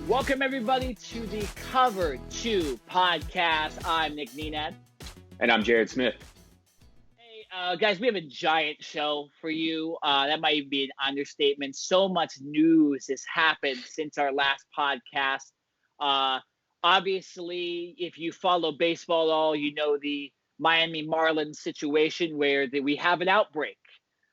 Welcome, everybody, to the Cover 2 podcast. I'm Nick Nenad. And I'm Jared Smith. Hey, guys, we have a giant show for you. That might even be an understatement. So much news has happened since our last podcast. Obviously, if you follow baseball at all, you know the Miami Marlins situation where we have an outbreak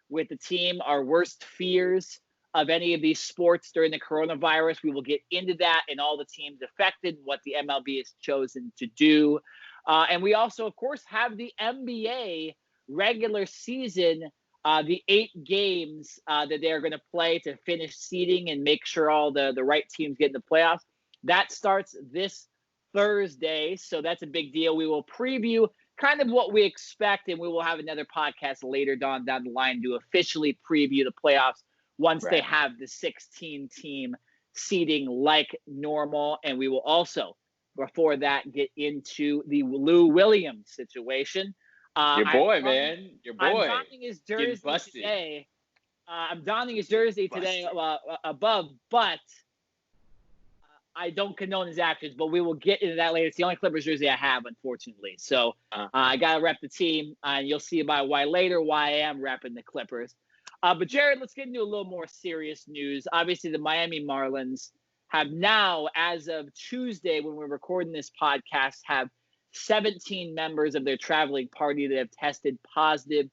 with the team, our worst fears of any of these sports during the coronavirus. We will get into that and all the teams affected, what the MLB has chosen to do. And we also, of course, have the NBA regular season, the 8 games that they're going to play to finish seeding and make sure all the right teams get in the playoffs. That starts this Thursday, so that's a big deal. We will preview kind of what we expect, and we will have another podcast later down the line to officially preview the playoffs once they have the 16-team seeding like normal. And we will also, before that, get into the Lou Williams situation. Your boy, man. Your boy. I'm donning his jersey today. Above, but I don't condone his actions, but we will get into that later. It's the only Clippers jersey I have, unfortunately. So I got to rep the team, and you'll see why I am repping the Clippers. But, Jared, let's get into a little more serious news. Obviously, the Miami Marlins have now, as of Tuesday, when we're recording this podcast, have 17 members of their traveling party that have tested positive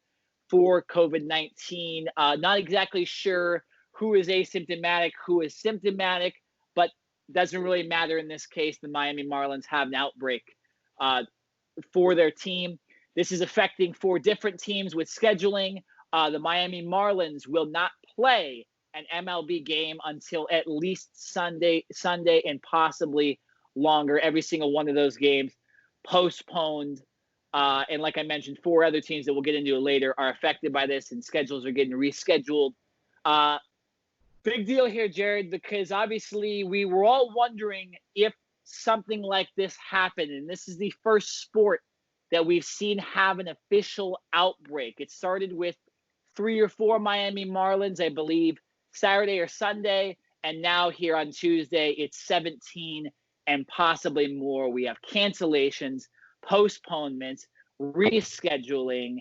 for COVID-19. Not exactly sure who is asymptomatic, who is symptomatic, but doesn't really matter in this case. The Miami Marlins have an outbreak for their team. This is affecting 4 different teams with scheduling. The Miami Marlins will not play an MLB game until at least Sunday, and possibly longer. Every single one of those games postponed. And like I mentioned, 4 other teams that we'll get into later are affected by this, and schedules are getting rescheduled. Big deal here, Jared, because obviously we were all wondering if something like this happened. And this is the first sport that we've seen have an official outbreak. It started with 3 or 4 Miami Marlins, I believe, Saturday or Sunday. And now here on Tuesday, it's 17 and possibly more. We have cancellations, postponements, rescheduling.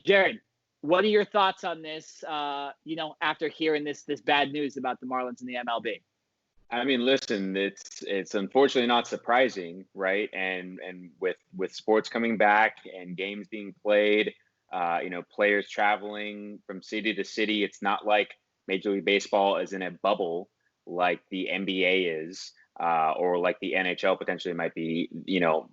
Jared, what are your thoughts on this, after hearing this bad news about the Marlins and the MLB? I mean, listen, it's unfortunately not surprising, right? And with sports coming back and games being played, players traveling from city to city, it's not like Major League Baseball is in a bubble like the NBA is, or like the NHL potentially might be.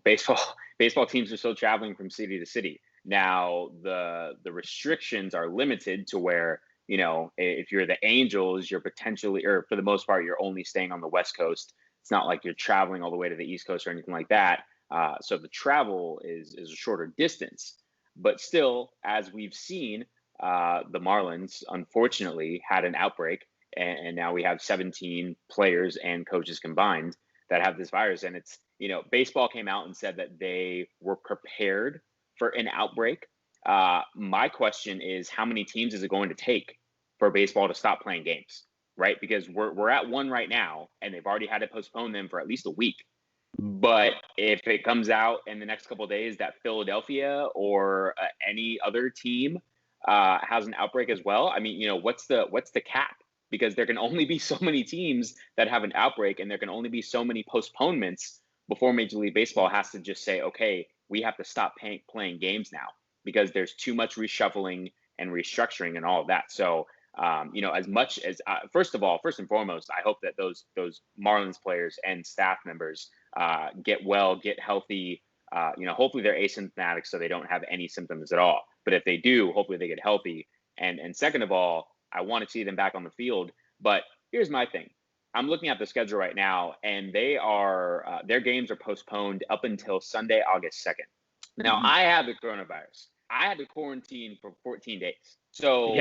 Baseball teams are still traveling from city to city. Now, the restrictions are limited to where, if you're the Angels, you're potentially, or for the most part, you're only staying on the West Coast. It's not like you're traveling all the way to the East Coast or anything like that. So the travel is a shorter distance. But still, as we've seen, the Marlins, unfortunately, had an outbreak. And now we have 17 players and coaches combined that have this virus. And it's, baseball came out and said that they were prepared for an outbreak. My question is, how many teams is it going to take for baseball to stop playing games, right? Because we're at 1 right now, and they've already had to postpone them for at least a week. But if it comes out in the next couple of days that Philadelphia or any other team has an outbreak as well, I mean, what's the cap? Because there can only be so many teams that have an outbreak, and there can only be so many postponements before Major League Baseball has to just say, okay, we have to stop playing games now, because there's too much reshuffling and restructuring and all of that. So, as much as first and foremost, I hope that those Marlins players and staff members get well, get healthy. Hopefully they're asymptomatic, so they don't have any symptoms at all. But if they do, hopefully they get healthy. And second of all, I want to see them back on the field. But here's my thing. I'm looking at the schedule right now, and they are their games are postponed up until Sunday, August 2nd. Now, I have the coronavirus. I had to quarantine for 14 days. So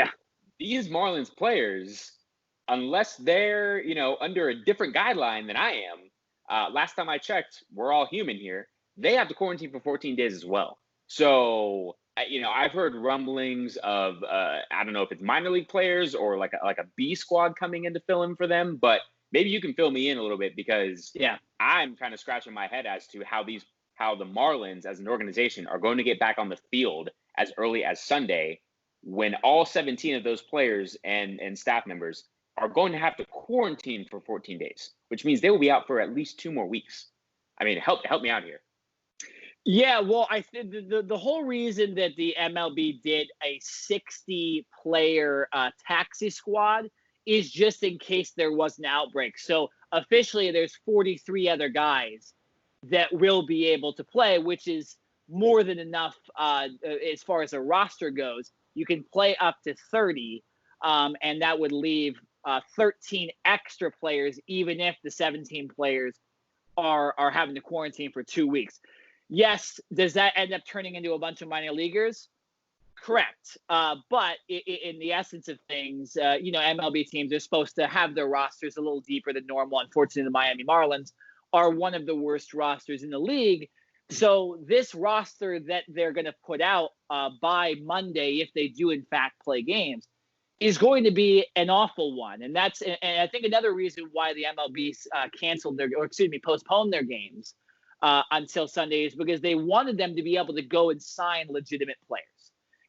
these Marlins players, unless they're, under a different guideline than I am, last time I checked, we're all human here, they have to quarantine for 14 days as well. So, I've heard rumblings of, I don't know if it's minor league players or like a B squad coming in to fill in for them, but maybe you can fill me in a little bit, because Yeah. I'm kind of scratching my head as to how the Marlins as an organization are going to get back on the field as early as Sunday, when all 17 of those players and staff members are going to have to quarantine for 14 days, which means they will be out for at least 2 more weeks. I mean, help me out here. Yeah, well, I think the whole reason that the MLB did a 60-player taxi squad is just in case there was an outbreak. So officially, there's 43 other guys that will be able to play, which is more than enough as far as a roster goes. You can play up to 30, and that would leave 13 extra players, even if the 17 players are having to quarantine for 2 weeks. Yes, does that end up turning into a bunch of minor leaguers? Correct. But in the essence of things, MLB teams are supposed to have their rosters a little deeper than normal. Unfortunately, the Miami Marlins are one of the worst rosters in the league. So this roster that they're going to put out by Monday, if they do in fact play games, is going to be an awful one. And I think another reason why the MLB postponed their games until Sunday is because they wanted them to be able to go and sign legitimate players.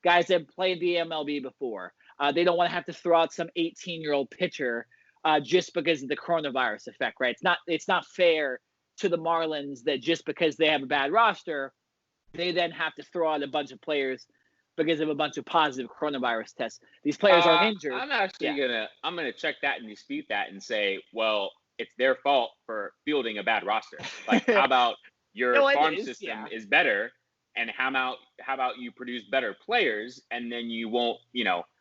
Guys that have played the MLB before. They don't want to have to throw out some 18-year-old pitcher just because of the coronavirus effect, right? It's not fair to the Marlins that just because they have a bad roster, they then have to throw out a bunch of players because of a bunch of positive coronavirus tests. These players are injured. I'm actually gonna check that and dispute that and say, well, it's their fault for fielding a bad roster. Like, how about your farm system is better, and how about you produce better players, and then you won't,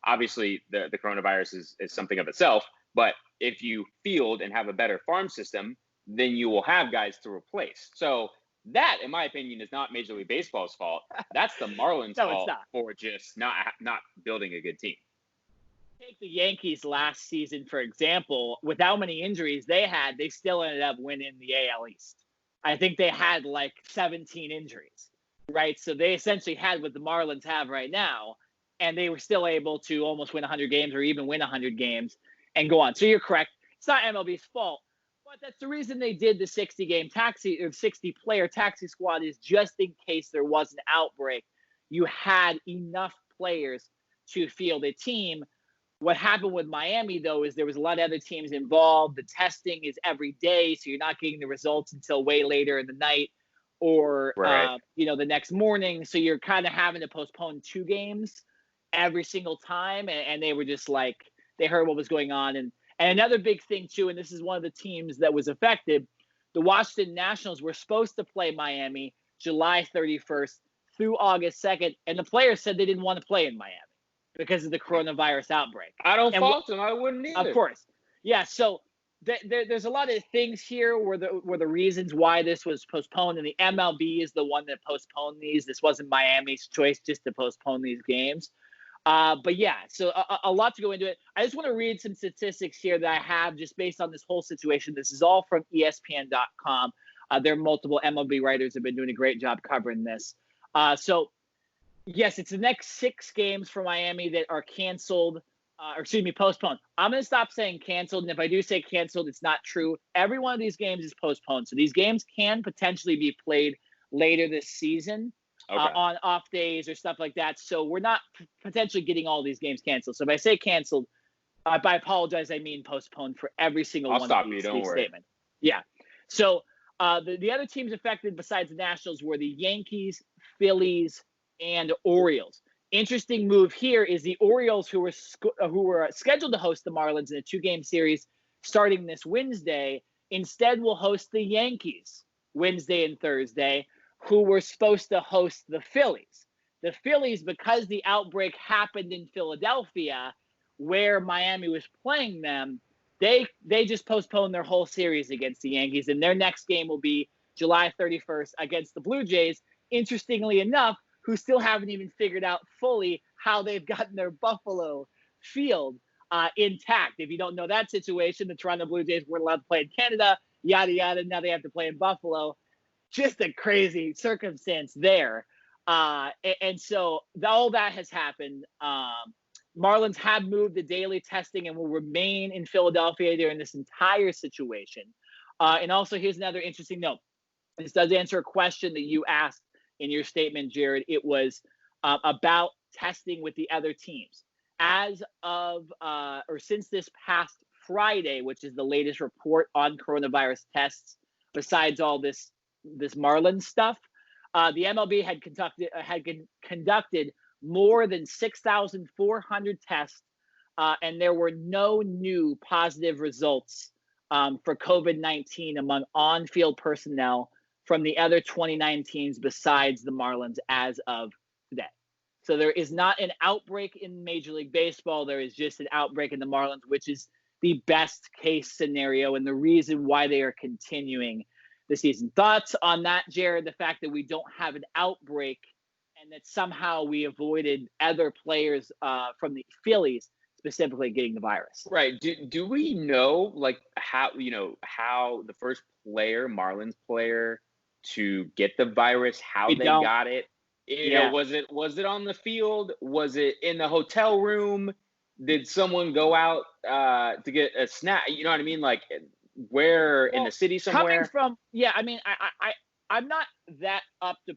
obviously the coronavirus is something of itself, but if you field and have a better farm system, then you will have guys to replace. So that, in my opinion, is not Major League Baseball's fault. That's the Marlins' fault for just not building a good team. Take the Yankees last season, for example. With how many injuries they had, they still ended up winning the AL East. I think they had like 17 injuries, right? So they essentially had what the Marlins have right now, and they were still able to almost win 100 games or even win 100 games and go on. So you're correct. It's not MLB's fault. But that's the reason they did the 60-player taxi squad, is just in case there was an outbreak, you had enough players to field a team. What happened with Miami, though, is there was a lot of other teams involved. The testing is every day, so you're not getting the results until way later in the night or, the next morning. So you're kind of having to postpone 2 games every single time. And they were just like, they heard what was going on. And another big thing, too, and this is one of the teams that was affected, the Washington Nationals were supposed to play Miami July 31st through August 2nd, and the players said they didn't want to play in Miami because of the coronavirus outbreak. I don't fault them. I wouldn't either. Of course. Yeah, so there's a lot of things here where the reasons why this was postponed, and the MLB is the one that postponed these. This wasn't Miami's choice just to postpone these games. But yeah, so a lot to go into it. I just want to read some statistics here that I have just based on this whole situation. This is all from ESPN.com. There are multiple MLB writers have been doing a great job covering this. So yes, it's the next 6 games for Miami that are canceled, postponed. I'm going to stop saying canceled. And if I do say canceled, it's not true. Every one of these games is postponed. So these games can potentially be played later this season. Okay. On off days or stuff like that. So we're not potentially getting all these games canceled. So if I say canceled, I apologize. I mean postponed for every single one of these statements. Yeah. So the other teams affected besides the Nationals were the Yankees, Phillies, and Orioles. Interesting move here is the Orioles, who were scheduled to host the Marlins in a 2-game series starting this Wednesday, instead will host the Yankees Wednesday and Thursday, who were supposed to host the Phillies. The Phillies, because the outbreak happened in Philadelphia, where Miami was playing them, they just postponed their whole series against the Yankees, and their next game will be July 31st against the Blue Jays. Interestingly enough, who still haven't even figured out fully how they've gotten their Buffalo field intact. If you don't know that situation, the Toronto Blue Jays weren't allowed to play in Canada, yada, yada. Now they have to play in Buffalo. Just a crazy circumstance there. And so all that has happened. Marlins have moved the daily testing and will remain in Philadelphia during this entire situation. And also, here's another interesting note. This does answer a question that you asked in your statement, Jared. It was about testing with the other teams. As of or since this past Friday, which is the latest report on coronavirus tests, besides all this Marlins stuff, the MLB had conducted more than 6,400 tests, and there were no new positive results for COVID-19 among on-field personnel from the other 29 teams besides the Marlins as of today. So there is not an outbreak in Major League Baseball. There is just an outbreak in the Marlins, which is the best case scenario and the reason why they are continuing the season. Thoughts on that, Jared? The fact that we don't have an outbreak and that somehow we avoided other players from the Phillies specifically getting the virus. Right. Do we know like how the first Marlins player to get the virus, how they got it? You know, was it on the field? Was it in the hotel room? Did someone go out to get a snack? You know what I mean? Like where in the city somewhere? I'm not that up to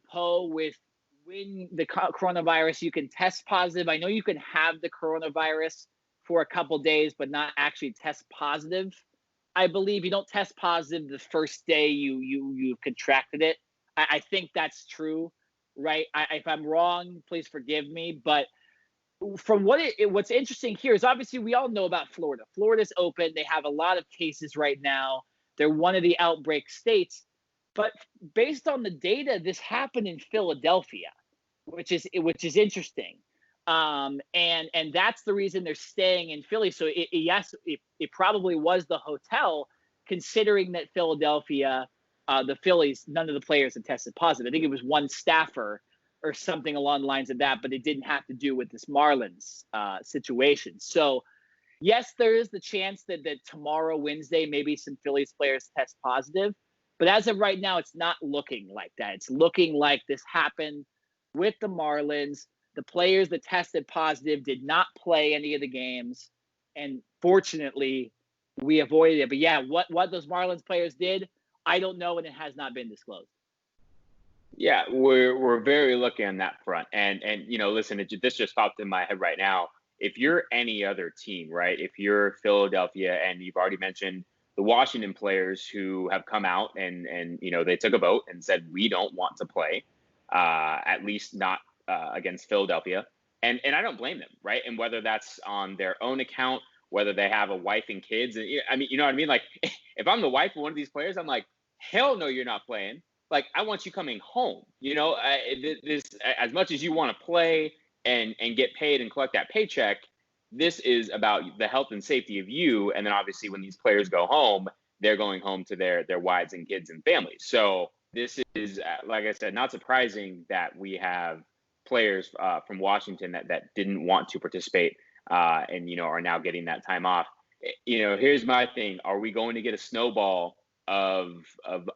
with when the coronavirus, you can test positive. I know you can have the coronavirus for a couple days, but not actually test positive. I believe you don't test positive the first day you've contracted it. I think that's true, right? If I'm wrong, please forgive me. But from what's interesting here is obviously we all know about Florida. Florida's open. They have a lot of cases right now. They're one of the outbreak states. But based on the data, this happened in Philadelphia, which is interesting, and that's the reason they're staying in Philly. So it probably was the hotel, considering that Philadelphia, the Phillies, none of the players had tested positive. I think it was one staffer or something along the lines of that, but it didn't have to do with this Marlins situation. So yes, there is the chance that tomorrow, Wednesday, maybe some Phillies players test positive. But as of right now, it's not looking like that. It's looking like this happened with the Marlins. The players that tested positive did not play any of the games. And fortunately, we avoided it. But yeah, what those Marlins players did, I don't know, and it has not been disclosed. Yeah, we're very lucky on that front. And listen, this just popped in my head right now. If you're any other team, right? If you're Philadelphia, and you've already mentioned the Washington players who have come out and they took a vote and said we don't want to play, at least not against Philadelphia, and I don't blame them, right? And whether that's on their own account, whether they have a wife and kids, and I mean, you know what I mean? Like, if I'm the wife of one of these players, I'm like, hell no, you're not playing. Like, I want you coming home. This, as much as you want to play and get paid and collect that paycheck, this is about the health and safety of you. And then obviously when these players go home, they're going home to their wives and kids and families. So this is, like I said, not surprising that we have players from Washington that didn't want to participate and are now getting that time off. Here's my thing. Are we going to get a snowball of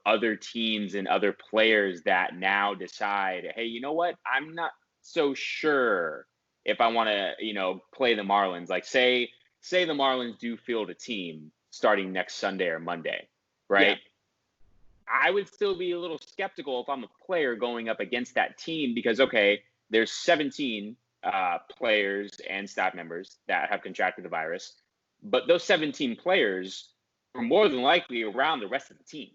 other teams and other players that now decide, hey, you know what? I'm not so sure if I want to, play the Marlins. Like say the Marlins do field a team starting next Sunday or Monday, right? Yeah. I would still be a little skeptical if I'm a player going up against that team because, okay, there's 17 players and staff members that have contracted the virus, but those 17 players are more than likely around the rest of the team,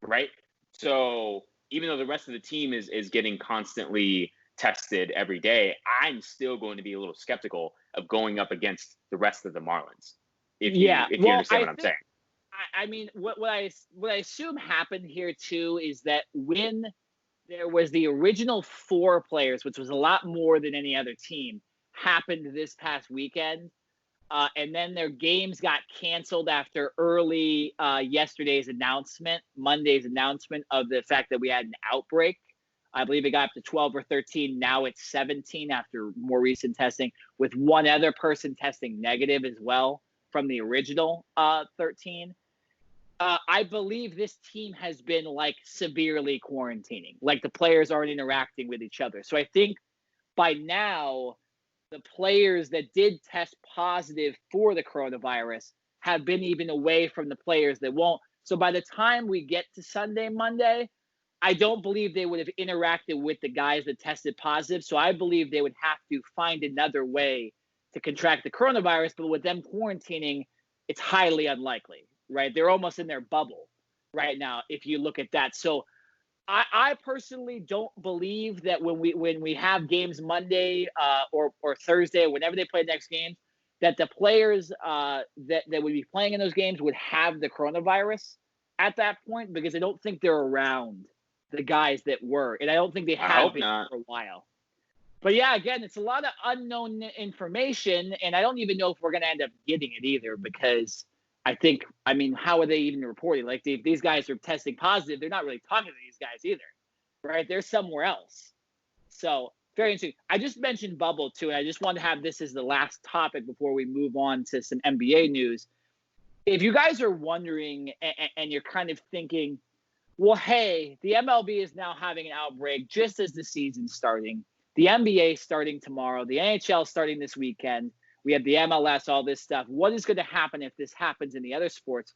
right? So even though the rest of the team is getting constantly tested every day, I'm still going to be a little skeptical of going up against the rest of the Marlins. If you understand what I'm saying. I mean, what I assume happened here too is that when there was the original 4 players, which was a lot more than any other team, happened this past weekend, and then their games got canceled after early Monday's announcement of the fact that we had an outbreak. I believe it got up to 12 or 13. Now it's 17 after more recent testing, with one other person testing negative as well from the original 13. I believe this team has been like severely quarantining. Like the players aren't interacting with each other. So I think by now the players that did test positive for the coronavirus have been even away from the players that won't. So by the time we get to Sunday, Monday, I don't believe they would have interacted with the guys that tested positive. So I believe they would have to find another way to contract the coronavirus. But with them quarantining, it's highly unlikely, right? They're almost in their bubble right now, if you look at that. So I personally don't believe that when we have games Monday or Thursday, whenever they play the next game, that the players that would be playing in those games would have the coronavirus at that point, because I don't think they're around the guys that were, and I don't think they have been for a while. But yeah, again, it's a lot of unknown information, and I don't even know if we're going to end up getting it either, because I mean, how are they even reporting? Like, these guys are testing positive. They're not really talking to these guys either, right? They're somewhere else. So very interesting. I just mentioned bubble too, and I just want to have this as the last topic before we move on to some NBA news. If you guys are wondering and you're kind of thinking, well, hey, the MLB is now having an outbreak just as the season's starting. The NBA starting tomorrow. The NHL starting this weekend. We have the MLS, all this stuff. What is going to happen if this happens in the other sports?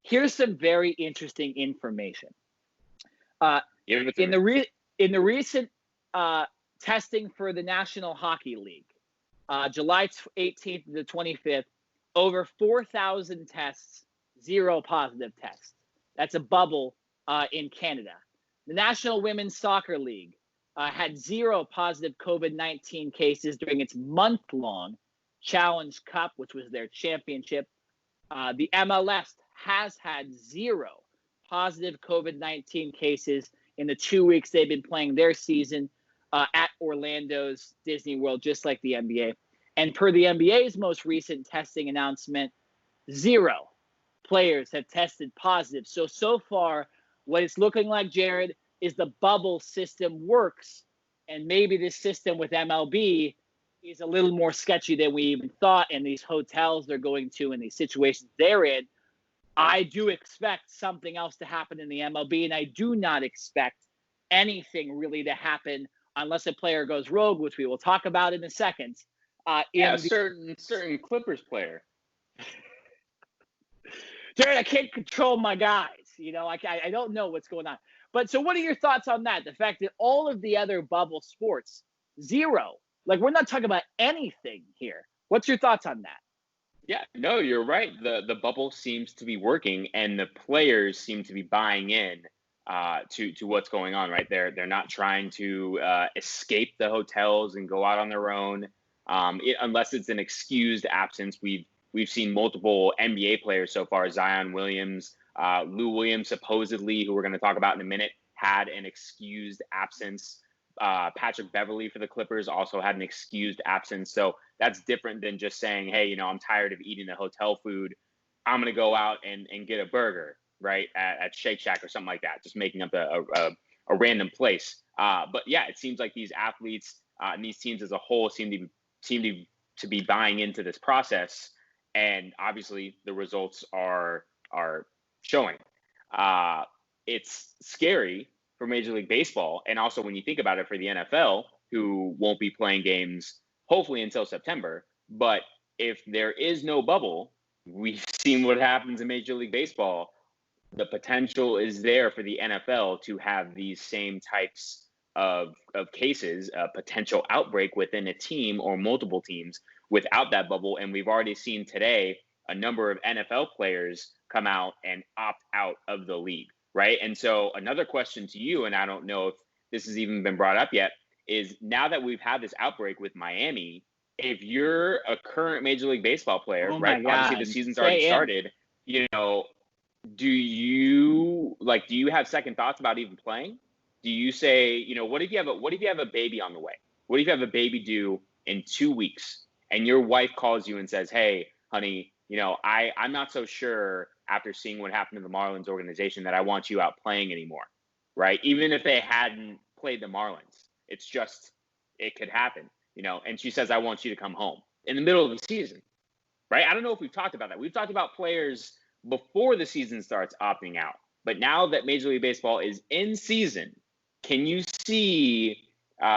Here's some very interesting information. In the recent testing for the National Hockey League, July 18th to the 25th, over 4,000 tests, 0 positive tests. That's a bubble in Canada. The National Women's Soccer League had 0 positive COVID-19 cases during its month-long Challenge Cup, which was their championship. The MLS has had 0 positive COVID-19 cases in the 2 weeks they've been playing their season at Orlando's Disney World, just like the NBA. And per the NBA's most recent testing announcement, 0 players have tested positive. So far, what it's looking like, Jared, is the bubble system works, and maybe this system with MLB is a little more sketchy than we even thought, and these hotels they're going to and these situations they're in. I do expect something else to happen in the MLB, and I do not expect anything really to happen unless a player goes rogue, which we will talk about in a second. Certain Clippers player. Jared, I can't control my guys. You know, I don't know what's going on. But so what are your thoughts on that? The fact that all of the other bubble sports, 0. Like, we're not talking about anything here. What's your thoughts on that? Yeah, no, you're right. The bubble seems to be working, and the players seem to be buying in to what's going on. Right, they're not trying to escape the hotels and go out on their own, unless it's an excused absence. We've seen multiple NBA players so far. Zion Williams, Lou Williams, supposedly, who we're going to talk about in a minute, had an excused absence. Patrick Beverley for the Clippers also had an excused absence. So that's different than just saying, hey, I'm tired of eating the hotel food. I'm going to go out and get a burger, right, at Shake Shack or something like that, just making up a random place. But yeah, it seems like these athletes and these teams as a whole seem to be buying into this process. And obviously the results are showing. It's scary for Major League Baseball, and also when you think about it, for the NFL, who won't be playing games hopefully until September. But if there is no bubble, we've seen what happens in Major League Baseball. The potential is there for the NFL to have these same types of cases, a potential outbreak within a team or multiple teams without that bubble. And we've already seen today a number of NFL players come out and opt out of the league. Right. And so another question to you, and I don't know if this has even been brought up yet, is now that we've had this outbreak with Miami, if you're a current Major League Baseball player, right? Obviously the season's already started, do you have second thoughts about even playing? Do you say, what if you have a baby on the way? What if you have a baby due in 2 weeks and your wife calls you and says, hey, honey, I'm not so sure after seeing what happened to the Marlins organization that I want you out playing anymore, right? Even if they hadn't played the Marlins, it's just, it could happen, and she says, I want you to come home in the middle of the season, right? I don't know if we've talked about that. We've talked about players before the season starts opting out, but now that Major League Baseball is in season, can you see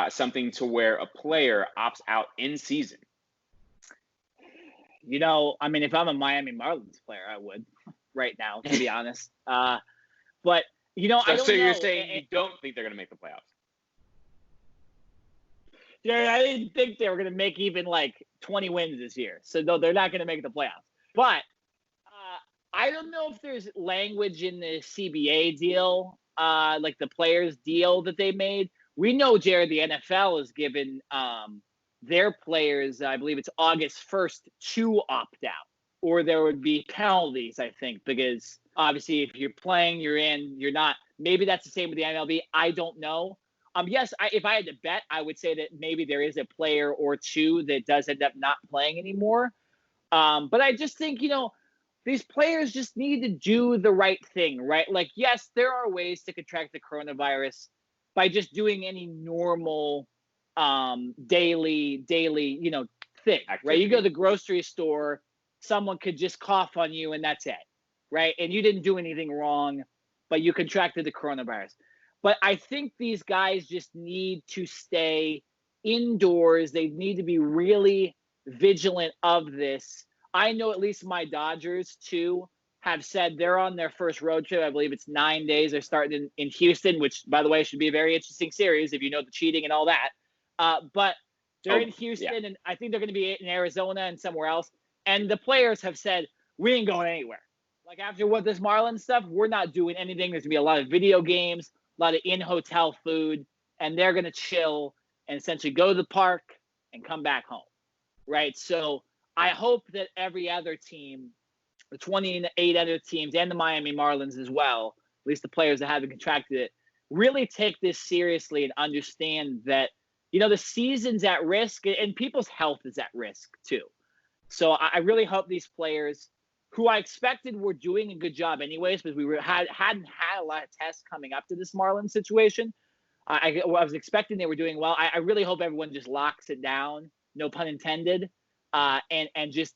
something to where a player opts out in season I mean, if I'm a Miami Marlins player, I would right now, to be honest. But I don't know. So you're saying you don't think they're going to make the playoffs? Yeah, I didn't think they were going to make even like 20 wins this year. So no, they're not going to make the playoffs. But I don't know if there's language in the CBA deal, like the players deal that they made. We know, Jared, the NFL has given their players, I believe it's August 1st, to opt out, or there would be penalties, I think, because obviously if you're playing, you're in, you're not. Maybe that's the same with the MLB. I don't know. Yes, if I had to bet, I would say that maybe there is a player or two that does end up not playing anymore. But I just think, these players just need to do the right thing, right? Like, yes, there are ways to contract the coronavirus by just doing any normal daily, thing, Activity. right? You go to the grocery store, someone could just cough on you and that's it, right? And you didn't do anything wrong, but you contracted the coronavirus. But I think these guys just need to stay indoors. They need to be really vigilant of this. I know at least my Dodgers, too, have said they're on their first road trip. I believe it's 9 days. They're starting in Houston, which, by the way, should be a very interesting series if you know the cheating and all that. But they're in Houston, and I think they're going to be in Arizona and somewhere else. And the players have said, we ain't going anywhere. Like, after what this Marlins stuff, we're not doing anything. There's going to be a lot of video games, a lot of in-hotel food, and they're going to chill and essentially go to the park and come back home, right? So I hope that every other team, the 28 other teams, and the Miami Marlins as well, at least the players that haven't contracted it, really take this seriously and understand that, the season's at risk and people's health is at risk too. So I really hope these players, who I expected were doing a good job anyways, because hadn't had a lot of tests coming up to this Marlins situation. I was expecting they were doing well. I really hope everyone just locks it down, no pun intended, and just,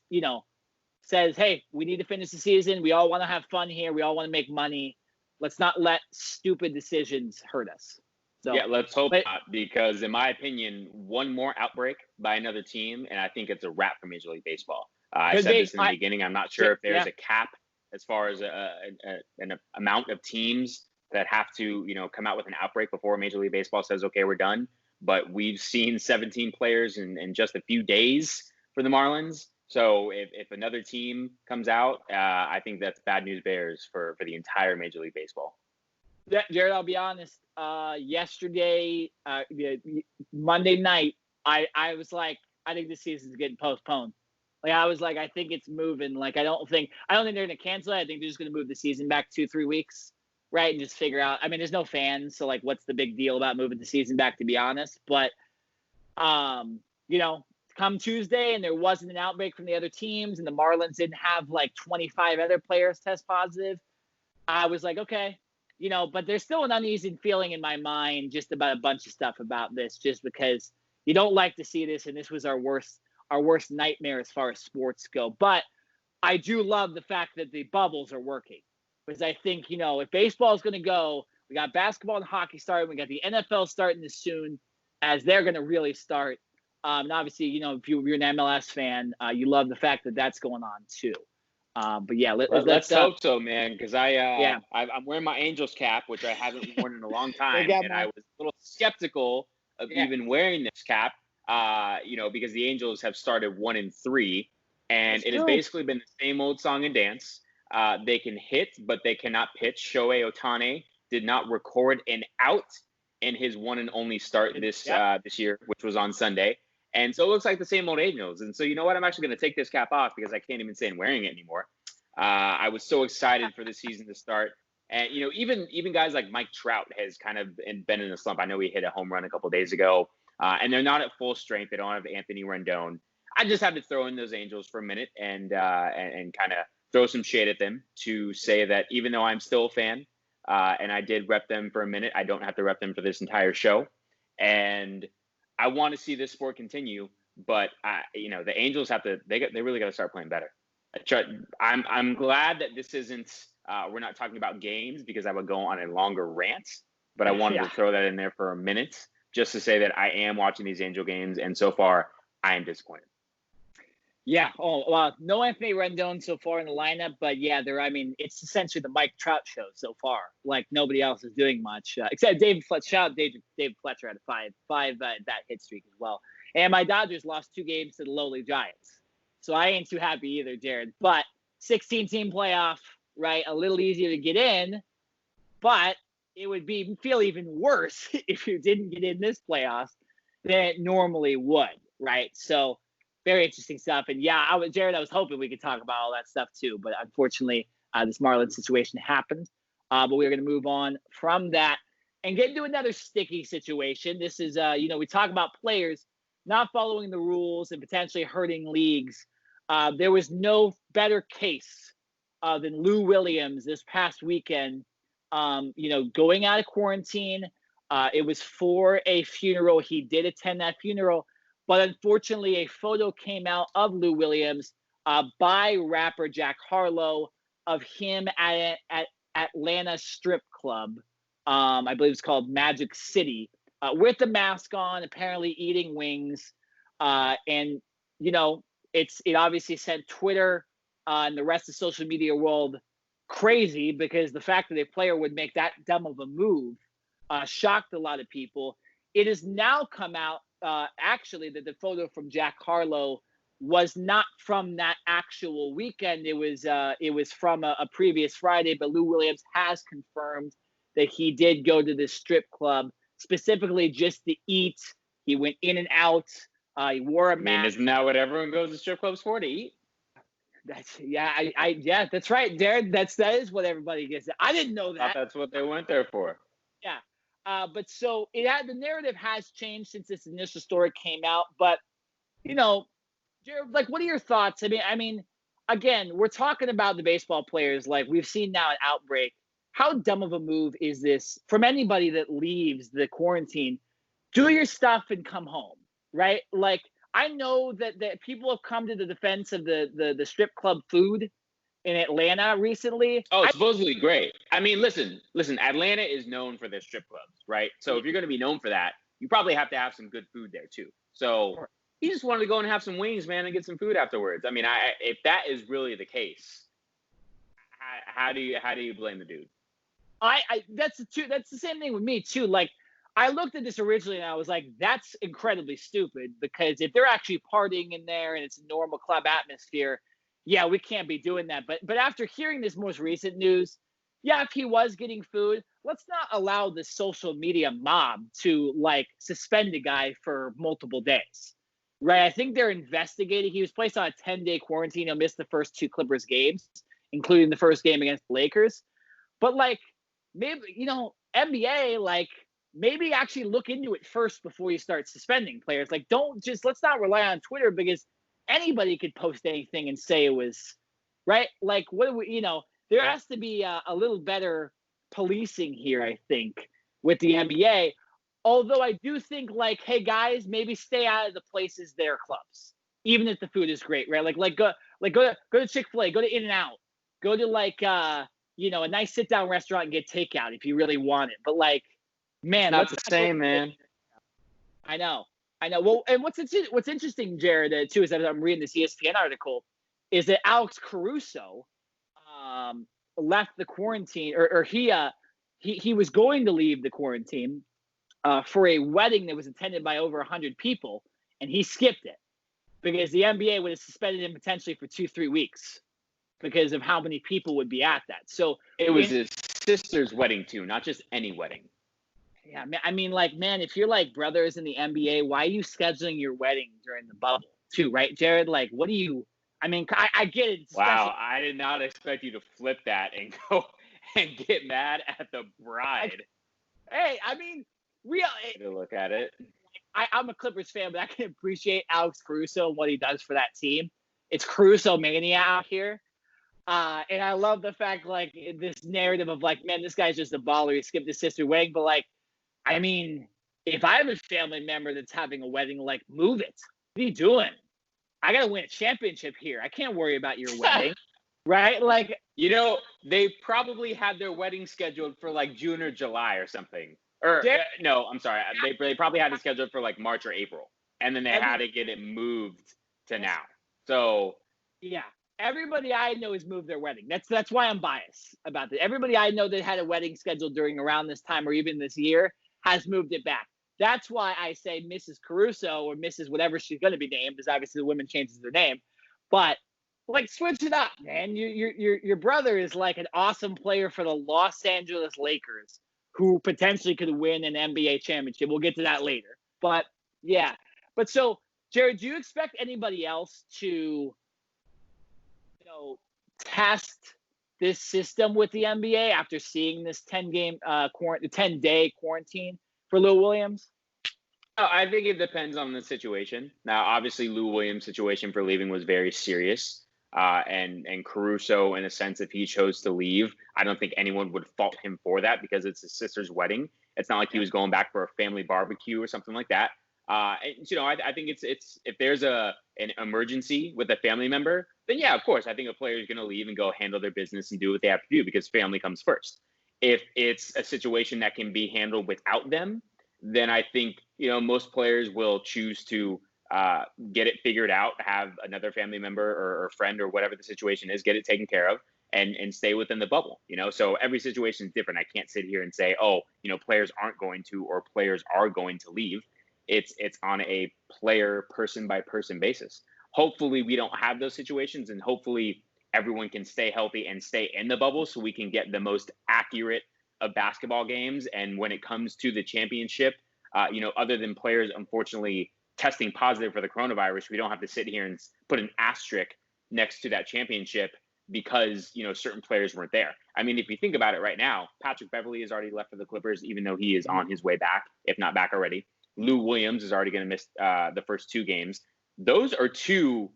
says, hey, we need to finish the season. We all want to have fun here. We all want to make money. Let's not let stupid decisions hurt us. So, yeah, let's hope not, because in my opinion, one more outbreak by another team, and I think it's a wrap for Major League Baseball. I said this in the beginning. I'm not sure if there's a cap as far as an amount of teams that have to, come out with an outbreak before Major League Baseball says, okay, we're done. But we've seen 17 players in just a few days for the Marlins. So if another team comes out, I think that's bad news bears for the entire Major League Baseball. Yeah, Jared, I'll be honest. Yesterday, Monday night, I was like, I think this season's getting postponed. Like, I was like, I think it's moving. Like, I don't think they're going to cancel it. I think they're just going to move the season back 2-3 weeks, right? And just figure out. I mean, there's no fans, so like, what's the big deal about moving the season back? To be honest, but come Tuesday and there wasn't an outbreak from the other teams, and the Marlins didn't have like 25 other players test positive. I was like, okay. But there's still an uneasy feeling in my mind just about a bunch of stuff about this, just because you don't like to see this, and this was our worst nightmare as far as sports go. But I do love the fact that the bubbles are working, because I think, if baseball is going to go, we got basketball and hockey starting, we got the NFL starting as soon as they're going to really start. And obviously, if you're an MLS fan, you love the fact that that's going on too. But yeah, let's hope so, man. Because I'm wearing my Angels cap, which I haven't worn in a long time, and I was a little skeptical of even wearing this cap, because the Angels have started 1-3, and it has basically been the same old song and dance. They can hit, but they cannot pitch. Shohei Ohtani did not record an out in his one and only start this year, which was on Sunday. And so it looks like the same old Angels. And so, you know what? I'm actually going to take this cap off because I can't even stand wearing it anymore. I was so excited for the season to start. And, even guys like Mike Trout has kind of been in a slump. I know he hit a home run a couple of days ago, and they're not at full strength. They don't have Anthony Rendon. I just had to throw in those Angels for a minute and kind of throw some shade at them to say that even though I'm still a fan, and I did rep them for a minute, I don't have to rep them for this entire show. And I want to see this sport continue, but the Angels they really got to start playing better. I'm glad that this isn't we're not talking about games, because I would go on a longer rant, but I wanted to throw that in there for a minute just to say that I am watching these Angel games, and so far I am disappointed. Yeah. Oh, well, no Anthony Rendon so far in the lineup, but yeah, it's essentially the Mike Trout show so far. Like nobody else is doing much except David Fletcher. Shout out David Fletcher had a five bat hit streak as well. And my Dodgers lost 2 games to the lowly Giants, so I ain't too happy either, Jared. But 16-team playoff, right? A little easier to get in, but it would feel even worse if you didn't get in this playoffs than it normally would, right? So very interesting stuff. And yeah, Jared, I was hoping we could talk about all that stuff too, but unfortunately, this Marlins situation happened. But we're going to move on from that and get into another sticky situation. This is, we talk about players not following the rules and potentially hurting leagues. There was no better case than Lou Williams this past weekend. Going out of quarantine. It was for a funeral. He did attend that funeral. But unfortunately, a photo came out of Lou Williams by rapper Jack Harlow of him at Atlanta strip club. I believe it's called Magic City, with the mask on, apparently eating wings. It obviously sent Twitter and the rest of the social media world crazy, because the fact that a player would make that dumb of a move shocked a lot of people. It has now come out actually that the photo from Jack Harlow was not from that actual weekend. It was from a previous Friday, but Lou Williams has confirmed that he did go to this strip club specifically just to eat. He went in and out. He wore a mask. Isn't that what everyone goes to strip clubs for, to eat? Yeah, that's right, Darren. That is what everybody gets. I didn't know that. I thought that's what they went there for. Yeah. But so the narrative has changed since this initial story came out. But, Jared, like, what are your thoughts? I mean, again, we're talking about the baseball players. Like, we've seen now an outbreak. How dumb of a move is this from anybody that leaves the quarantine? Do your stuff and come home, right? Like, I know that people have come to the defense of the strip club food in Atlanta recently. Oh, it's supposedly great. I mean, listen, Atlanta is known for their strip clubs, right? So if you're going to be known for that, you probably have to have some good food there too. So he just wanted to go and have some wings, man, and get some food afterwards. I mean, if that is really the case, how do you blame the dude? That's the same thing with me too. Like, I looked at this originally and I was like, that's incredibly stupid, because if they're actually partying in there and it's a normal club atmosphere, yeah, we can't be doing that. But after hearing this most recent news, yeah, if he was getting food, let's not allow the social media mob to like suspend a guy for multiple days, right? I think they're investigating. He was placed on a 10-day quarantine. He'll miss the first 2 Clippers games, including the first game against the Lakers. But like, maybe, NBA, like, maybe actually look into it first before you start suspending players. Like, let's not rely on Twitter, because anybody could post anything and say it was right. Like, there has to be a little better policing here, I think, with the NBA. Although I do think, like, hey guys, maybe stay out of the places that are clubs, even if the food is great, right? Go to Chick-fil-A, go to In-N-Out, go to a nice sit down restaurant and get takeout if you really want it. But like, man, not the same, man. I know. Well, and what's interesting, Jared, too, is that I'm reading this ESPN article, is that Alex Caruso left the quarantine, or he was going to leave the quarantine for a wedding that was attended by over 100 people, and he skipped it because the NBA would have suspended him potentially for 2-3 weeks because of how many people would be at that. So it was his sister's wedding too, not just any wedding. Yeah, I mean, like, man, if you're like brothers in the NBA, why are you scheduling your wedding during the bubble too, right, Jared? Like, what do you? I mean, I get it. Wow, I did not expect you to flip that and go and get mad at the bride. Hey, I mean, to look at it. I'm a Clippers fan, but I can appreciate Alex Caruso and what he does for that team. It's Caruso mania out here. And I love the fact, like, this narrative of like, man, this guy's just a baller. He skipped his sister's wedding, but like, I mean, if I have a family member that's having a wedding, like, move it. What are you doing? I got to win a championship here. I can't worry about your wedding, right? Like, they probably had their wedding scheduled for like June or July or something. Or no, I'm sorry. They probably had it scheduled for like March or April. And then they had to get it moved to now. So yeah, everybody I know has moved their wedding. That's why I'm biased about it. Everybody I know that had a wedding scheduled during around this time or even this year has moved it back. That's why I say Mrs. Caruso or Mrs. whatever she's going to be named, because obviously the women changes their name. But like, switch it up, man. Your brother is like an awesome player for the Los Angeles Lakers, who potentially could win an NBA championship. We'll get to that later. But yeah. But so, Jared, do you expect anybody else to, test this system with the NBA after seeing this 10-day quarantine for Lou Williams? I think it depends on the situation. Now, obviously, Lou Williams' situation for leaving was very serious. And Caruso, in a sense, if he chose to leave, I don't think anyone would fault him for that because it's his sister's wedding. It's not like he was going back for a family barbecue or something like that. I think it's if there's an emergency with a family member, then yeah, of course, I think a player is going to leave and go handle their business and do what they have to do because family comes first. If it's a situation that can be handled without them, then I think most players will choose to get it figured out, have another family member or friend or whatever the situation is, get it taken care of, and stay within the bubble. So every situation is different. I can't sit here and say, players aren't going to or players are going to leave. It's on a player person by person basis. Hopefully we don't have those situations, and hopefully everyone can stay healthy and stay in the bubble so we can get the most accurate of basketball games. And when it comes to the championship, other than players unfortunately testing positive for the coronavirus, we don't have to sit here and put an asterisk next to that championship because certain players weren't there. I mean, if you think about it right now, Patrick Beverley has already left for the Clippers, even though he is on his way back, if not back already. Lou Williams is already going to miss the first 2 games. Those are 2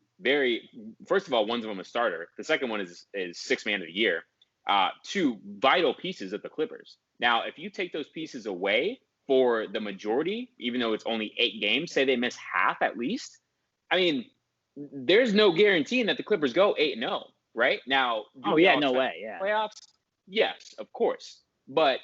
first of all, one of them a starter. The second one is 6th man of the year. 2 vital pieces of the Clippers. Now, if you take those pieces away for the majority, even though it's only 8 games, say they miss half at least, I mean, there's no guaranteeing that the Clippers go 8-0, right? Now, no way, yeah. Playoffs? Yes, of course. But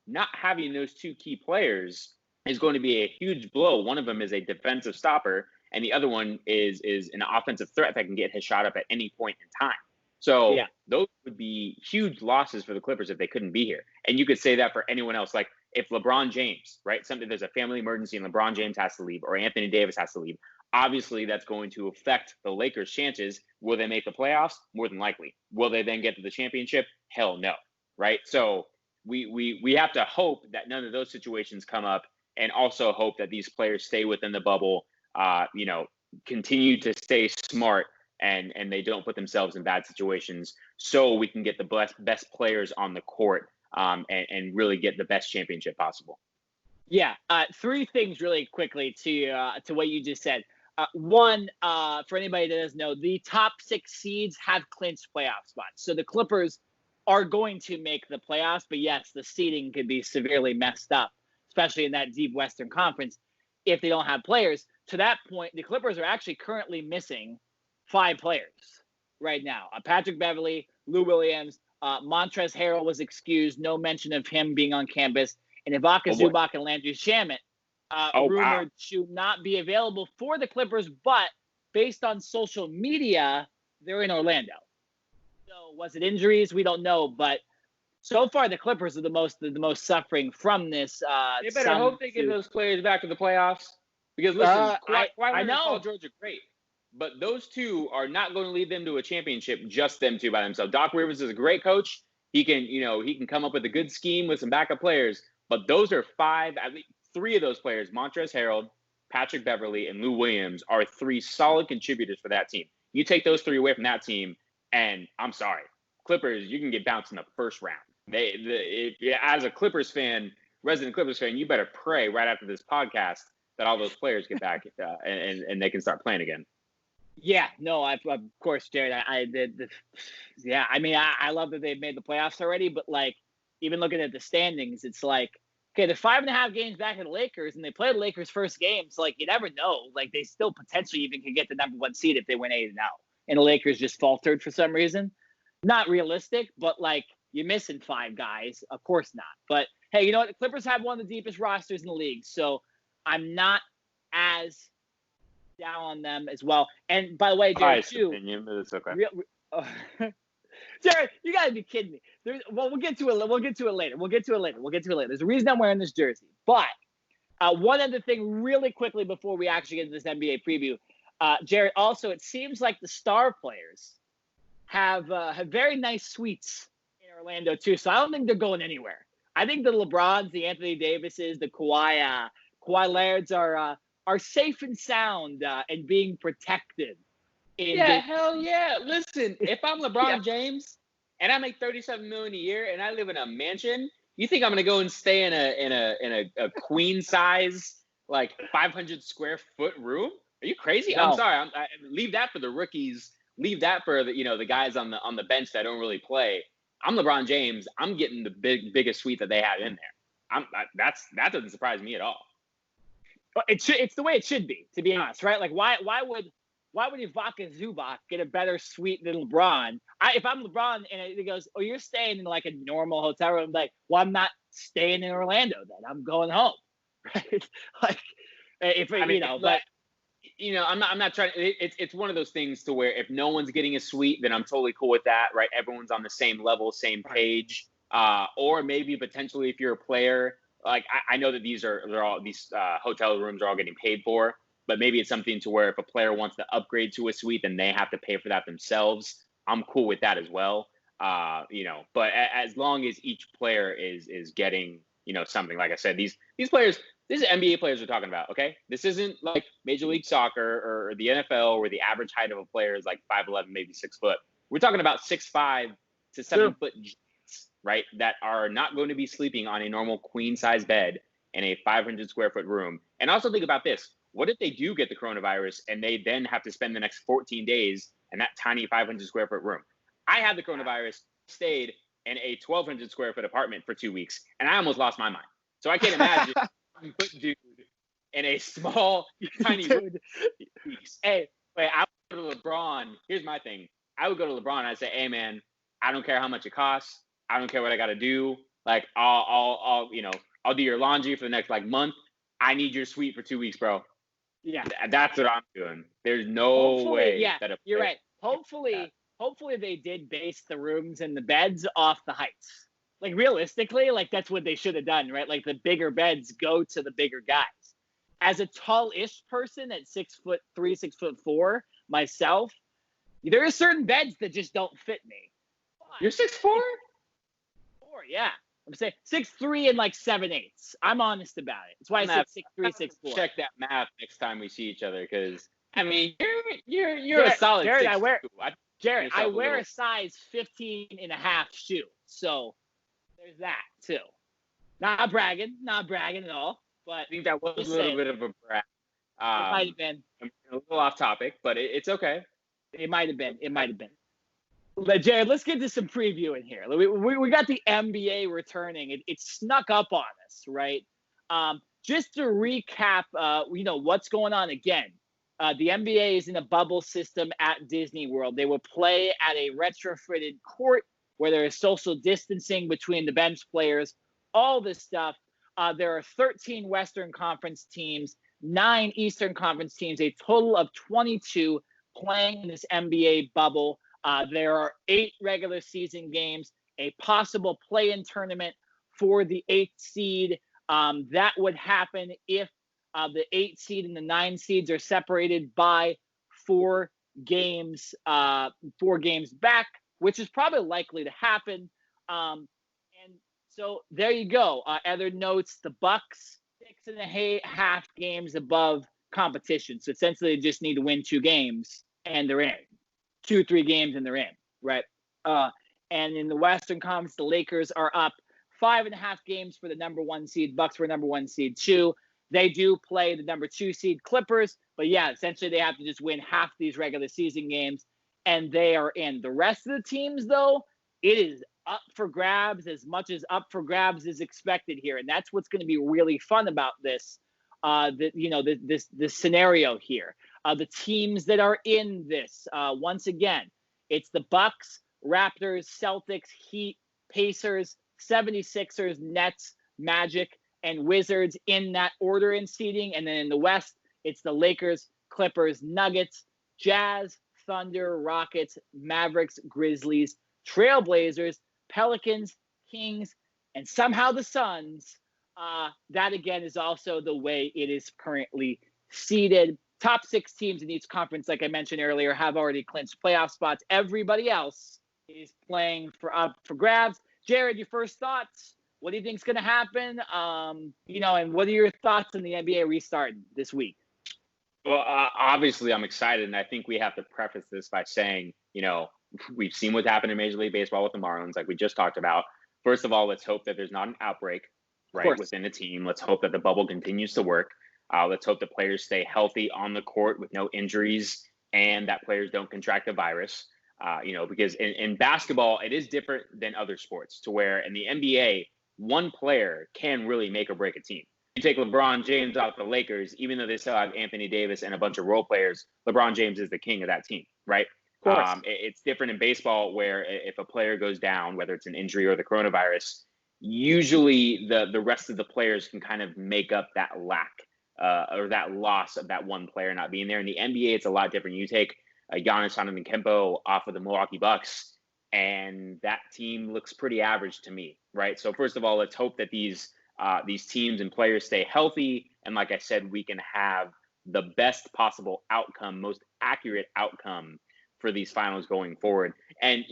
not having those 2 key players is going to be a huge blow. One of them is a defensive stopper, and the other one is an offensive threat that can get his shot up at any point in time. So those would be huge losses for the Clippers if they couldn't be here. And you could say that for anyone else. Like if LeBron James, right, there's a family emergency and LeBron James has to leave or Anthony Davis has to leave, obviously that's going to affect the Lakers' chances. Will they make the playoffs? More than likely. Will they then get to the championship? Hell no, right? So we have to hope that none of those situations come up, and also hope that these players stay within the bubble, continue to stay smart, and they don't put themselves in bad situations, so we can get the best players on the court and really get the best championship possible. Yeah, 3 things really quickly to what you just said. One, for anybody that doesn't know, the top 6 seeds have clinched playoff spots. So the Clippers are going to make the playoffs, but yes, the seeding could be severely messed up, especially in that deep Western Conference, if they don't have players. To that point, the Clippers are actually currently missing 5 players right now. Patrick Beverley, Lou Williams, Montrezl Harrell was excused, no mention of him being on campus, and Ibaka Zubac and Landry Shamet rumored to not be available for the Clippers, but based on social media, they're in Orlando. So was it injuries? We don't know, but so far the Clippers are the most suffering from this. They better hope they get those players back to the playoffs. Because listen, Kawhi and Paul George are great, but those 2 are not going to lead them to a championship. Just them 2 by themselves. Doc Rivers is a great coach. He can come up with a good scheme with some backup players. But those are 5, at least 3 of those players: Montrezl Harrell, Patrick Beverley, and Lou Williams are 3 solid contributors for that team. You take those 3 away from that team, and I'm sorry, Clippers, you can get bounced in the first round. As a Clippers fan, resident Clippers fan, you better pray right after this podcast that all those players get back and they can start playing again. Yeah, no, of course, Jared. I love that they've made the playoffs already, but like even looking at the standings, it's like, okay, they're 5.5 games back of the Lakers, and they play the Lakers' first game, so like you never know. Like they still potentially even could get the number 1 seed if they win 8-0, and the Lakers just faltered for some reason. Not realistic, but like you're missing 5 guys, of course not. But hey, you know what? The Clippers have one of the deepest rosters in the league, so I'm not as down on them as well. And by the way, Jared, Biased too, opinion, but it's okay. Jared, you gotta be kidding me. We'll get to it. We'll get to it later. There's a reason I'm wearing this jersey. But one other thing, really quickly, before we actually get into this NBA preview, Jared. Also, it seems like the star players have very nice suites in Orlando too. So I don't think they're going anywhere. I think the LeBrons, the Anthony Davises, the Kawhi Lairds are safe and sound and being protected. Hell yeah. Listen, if I'm LeBron James and I make $37 million a year and I live in a mansion, you think I'm gonna go and stay in a queen size, like 500 square foot room? Are you crazy? No. I'm sorry. Leave that for the rookies. Leave that for the guys on the bench that don't really play. I'm LeBron James. I'm getting the biggest suite that they have in there. That doesn't surprise me at all. It's the way it should be, to be honest, right? Like why would Ivica Zubac get a better suite than LeBron? If I'm LeBron and it goes, oh, you're staying in like a normal hotel room, like, well, I'm not staying in Orlando then. I'm going home, right? Like, I'm not trying. It's one of those things to where if no one's getting a suite, then I'm totally cool with that, right? Everyone's on the same level, same page. Or maybe potentially if you're a player, like I know that these hotel rooms are all getting paid for. But maybe it's something to where if a player wants to upgrade to a suite, then they have to pay for that themselves. I'm cool with that as well. But as long as each player is getting, something, like I said, these players, these are NBA players we're talking about. Okay. This isn't like Major League Soccer or the NFL where the average height of a player is like 5'11", maybe 6 foot. We're talking about 6'5" to 7 foot giants, right? That are not going to be sleeping on a normal queen size bed in a 500 square foot room. And also think about this. What if they do get the coronavirus and they then have to spend the next 14 days in that tiny 500 square foot room? I had the coronavirus, stayed in a 1,200 square foot apartment for 2 weeks, and I almost lost my mind. So I can't imagine put dude in a small, tiny room. Hey, wait, I would go to LeBron. Here's my thing. I would go to LeBron and I'd say, hey, man, I don't care how much it costs. I don't care what I got to do. Like, I'll do your laundry for the next month. I need your suite for 2 weeks, bro. Yeah, that's what I'm doing. There's no way that you're right. Hopefully they did base the rooms and the beds off the heights. Like realistically, like that's what they should have done, right? Like the bigger beds go to the bigger guys. As a tall-ish person at 6'3", 6'4", myself, there are certain beds that just don't fit me. You're 6'4"? 4, yeah. I'm saying 6'3" and 7/8. I'm honest about it. That's why I said 6'3", 6'4". Check that math next time we see each other, because I mean you're a solid. Jared, 6'2". I wear a size 15.5 shoe, so there's that too. Not bragging at all, but I think that was a little bit of a brag. It might have been a little off topic, but it's okay. It might have been. But Jared, let's get to some preview in here. We got the NBA returning. It snuck up on us, right? Just to recap, what's going on again. The NBA is in a bubble system at Disney World. They will play at a retrofitted court where there is social distancing between the bench players, all this stuff. There are 13 Western Conference teams, 9 Eastern Conference teams, a total of 22 playing in this NBA bubble. There are 8 regular season games, a possible play-in tournament for the 8th seed. That would happen if the 8 seed and the 9 seeds are separated by 4 games back, which is probably likely to happen. And so there you go. Other notes: the Bucks 6.5 games above competition. So essentially, they just need to win 2 games and they're in. 2-3 games and they're in, right? And in the Western Conference, the Lakers are up 5.5 games for the number 1 seed. Bucks were number 1 seed too. They do play the number 2 seed Clippers, but yeah, essentially they have to just win half these regular season games and they are in. The rest of the teams, though, it is up for grabs, as much as up for grabs is expected here, and that's what's going to be really fun about this. This scenario here. The teams that are in this, once again, it's the Bucks, Raptors, Celtics, Heat, Pacers, 76ers, Nets, Magic, and Wizards in that order in seeding. And then in the West, it's the Lakers, Clippers, Nuggets, Jazz, Thunder, Rockets, Mavericks, Grizzlies, Trailblazers, Pelicans, Kings, and somehow the Suns. That, again, is also the way it is currently seeded. Top 6 teams in each conference, like I mentioned earlier, have already clinched playoff spots. Everybody else is playing for grabs. Jared, your first thoughts? What do you think is going to happen? And what are your thoughts on the NBA restarting this week? Well, obviously, I'm excited, and I think we have to preface this by saying, we've seen what's happened in Major League Baseball with the Marlins, like we just talked about. First of all, let's hope that there's not an outbreak, right, within the team. Let's hope that the bubble continues to work. Let's hope the players stay healthy on the court with no injuries and that players don't contract the virus. Because in basketball, it is different than other sports to where in the NBA, one player can really make or break a team. You take LeBron James out the Lakers, even though they still have Anthony Davis and a bunch of role players, LeBron James is the king of that team, right? It's different in baseball where if a player goes down, whether it's an injury or the coronavirus, usually the rest of the players can kind of make up that lack or that loss of that one player not being there. In the NBA, it's a lot different. You take Giannis Antetokounmpo off of the Milwaukee Bucks, and that team looks pretty average to me, right? So first of all, let's hope that these teams and players stay healthy, and like I said, we can have the best possible outcome, most accurate outcome for these finals going forward. And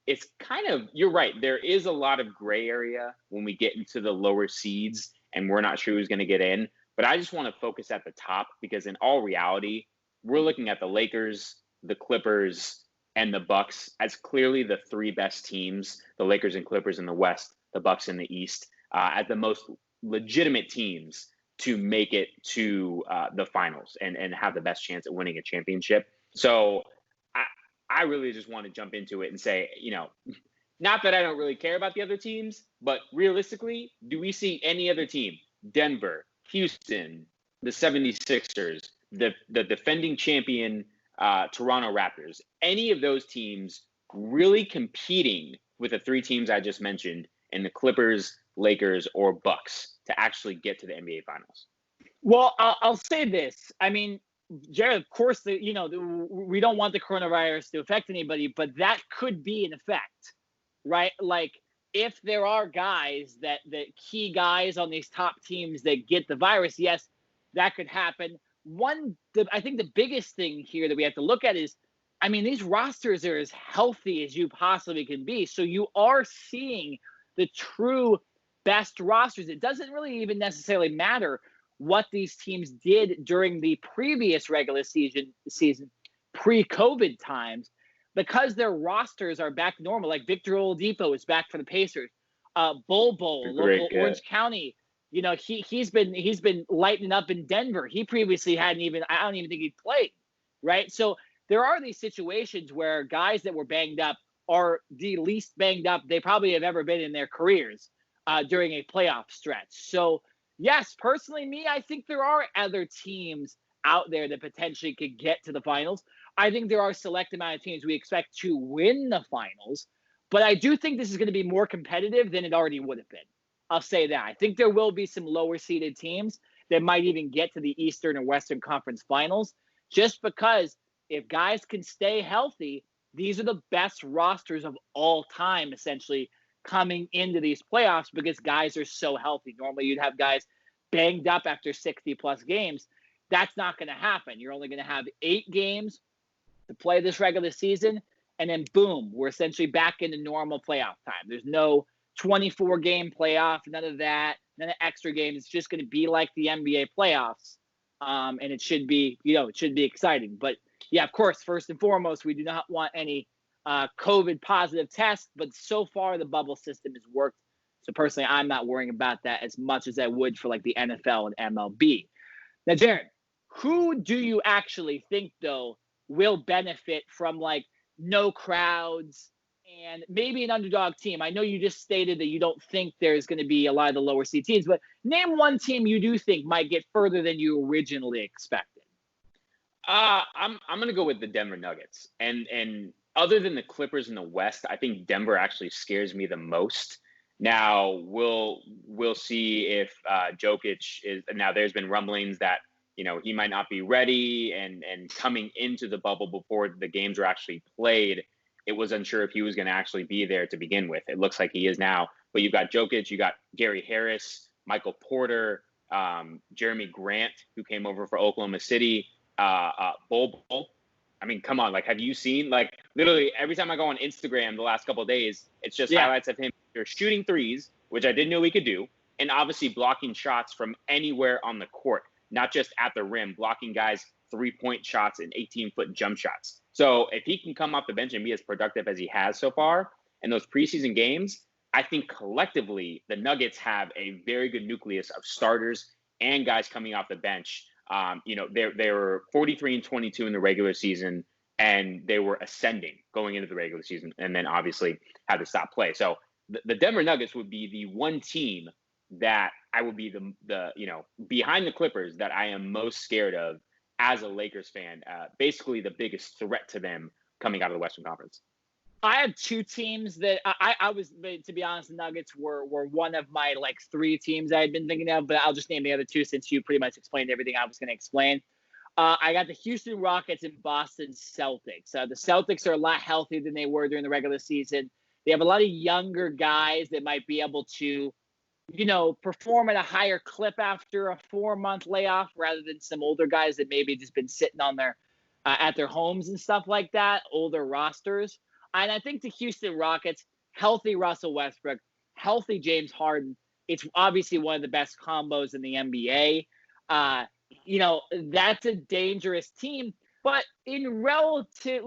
it's kind of, you're right, there is a lot of gray area when we get into the lower seeds, and we're not sure who's going to get in. But I just want to focus at the top because in all reality, we're looking at the Lakers, the Clippers, and the Bucks as clearly the 3 best teams, the Lakers and Clippers in the West, the Bucks in the East, as the most legitimate teams to make it to the finals and have the best chance at winning a championship. So I really just want to jump into it and say, not that I don't really care about the other teams, but realistically, do we see any other team, Denver, Houston, the 76ers, the defending champion Toronto Raptors, any of those teams really competing with the 3 teams I just mentioned in the Clippers, Lakers, or Bucks to actually get to the NBA Finals? Well, I'll say this. I mean, Jared, of course, we don't want the coronavirus to affect anybody, but that could be an effect, right? Like, if there are guys the key guys on these top teams that get the virus, yes, that could happen. I think the biggest thing here that we have to look at is, I mean, these rosters are as healthy as you possibly can be. So you are seeing the true best rosters. It doesn't really even necessarily matter what these teams did during the previous regular season pre-COVID times, because their rosters are back normal. Like Victor Oladipo is back for the Pacers. Bol local Orange County, he's been lighting up in Denver. He previously I don't even think he played, right? So there are these situations where guys that were banged up are the least banged up they probably have ever been in their careers during a playoff stretch. So yes, personally, I think there are other teams out there that potentially could get to the finals. I think there are a select amount of teams we expect to win the finals, but I do think this is going to be more competitive than it already would have been. I'll say that. I think there will be some lower seeded teams that might even get to the Eastern and Western Conference finals, just because if guys can stay healthy, these are the best rosters of all time, essentially, coming into these playoffs because guys are so healthy. Normally you'd have guys banged up after 60 plus games. That's not going to happen. You're only going to have 8 games to play this regular season, and then boom, we're essentially back into normal playoff time. There's no 24-game playoff, none of that, none of extra games. It's just going to be like the NBA playoffs, and it should be, it should be exciting. But yeah, of course, first and foremost, we do not want any COVID positive tests, but so far the bubble system has worked. So personally, I'm not worrying about that as much as I would for like the NFL and MLB. Now, Jared, who do you actually think, though, will benefit from like no crowds and maybe an underdog team? I know you just stated that you don't think there's going to be a lot of the lower seed teams, but name one team you do think might get further than you originally expected. I'm going to go with the Denver Nuggets. And other than the Clippers in the West, I think Denver actually scares me the most. Now we'll see if Jokic is. Now there's been rumblings that he might not be ready, and coming into the bubble before the games were actually played, it was unsure if he was going to actually be there to begin with. It looks like he is now. But you've got Jokic, you got Gary Harris, Michael Porter, Jeremy Grant, who came over for Oklahoma City, Bol. I mean, come on. Like, have you seen, like, literally every time I go on Instagram the last couple of days, it's just highlights of him shooting threes, which I didn't know he could do, and obviously blocking shots from anywhere on the court, not just at the rim, blocking guys 3-point shots and 18-foot jump shots. So if he can come off the bench and be as productive as he has so far in those preseason games, I think collectively the Nuggets have a very good nucleus of starters and guys coming off the bench. They were 43-22 in the regular season, and they were ascending going into the regular season, and then obviously had to stop play. So the Denver Nuggets would be the one team that I would be the behind the Clippers that I am most scared of as a Lakers fan. Basically the biggest threat to them coming out of the Western Conference. I have two teams that I was, to be honest, the Nuggets were one of my like three teams I had been thinking of, but I'll just name the other two since you pretty much explained everything I was going to explain. I got the Houston Rockets and Boston Celtics. The Celtics are a lot healthier than they were during the regular season. They have a lot of younger guys that might be able to, perform at a higher clip after a 4-month layoff rather than some older guys that maybe just been sitting on their at their homes and stuff like that, older rosters. And I think the Houston Rockets, healthy Russell Westbrook, healthy James Harden, it's obviously one of the best combos in the NBA. That's a dangerous team. But in relative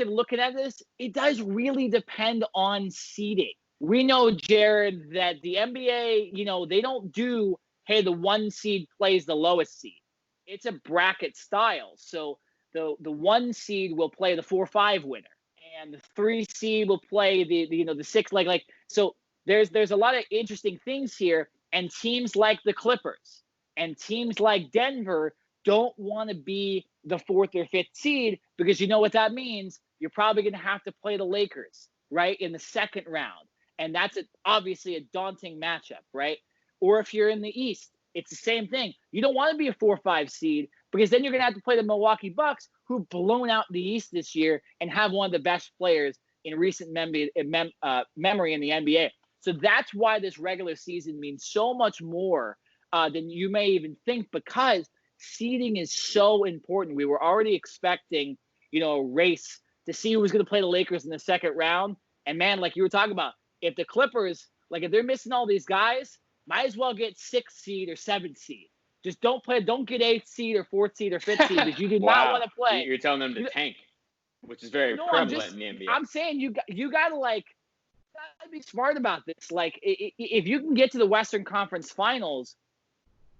looking at this, it does really depend on seeding. We know, Jared, that the NBA, they don't do, hey, the 1 seed plays the lowest seed. It's a bracket style. So the 1 seed will play the 4-5 winner, and the 3 seed will play the 6 like. So there's a lot of interesting things here, and teams like the Clippers and teams like Denver don't want to be the 4th or 5th seed, because you know what that means. You're probably going to have to play the Lakers, right, in the second round. And that's obviously a daunting matchup, right? Or if you're in the East, it's the same thing. You don't want to be a 4-5 seed, because then you're going to have to play the Milwaukee Bucks, who've blown out the East this year and have one of the best players in recent memory in the NBA. So that's why this regular season means so much more than you may even think, because seeding is so important. We were already expecting, a race to see who was going to play the Lakers in the second round. And man, like you were talking about, if the Clippers, like if they're missing all these guys, might as well get 6th seed or 7th seed. Just don't get 8th seed or 4th seed or 5th seed, because you do not want to play. You're telling them to tank, which is very prevalent in the NBA. I'm saying you got to be smart about this. Like, if you can get to the Western Conference Finals,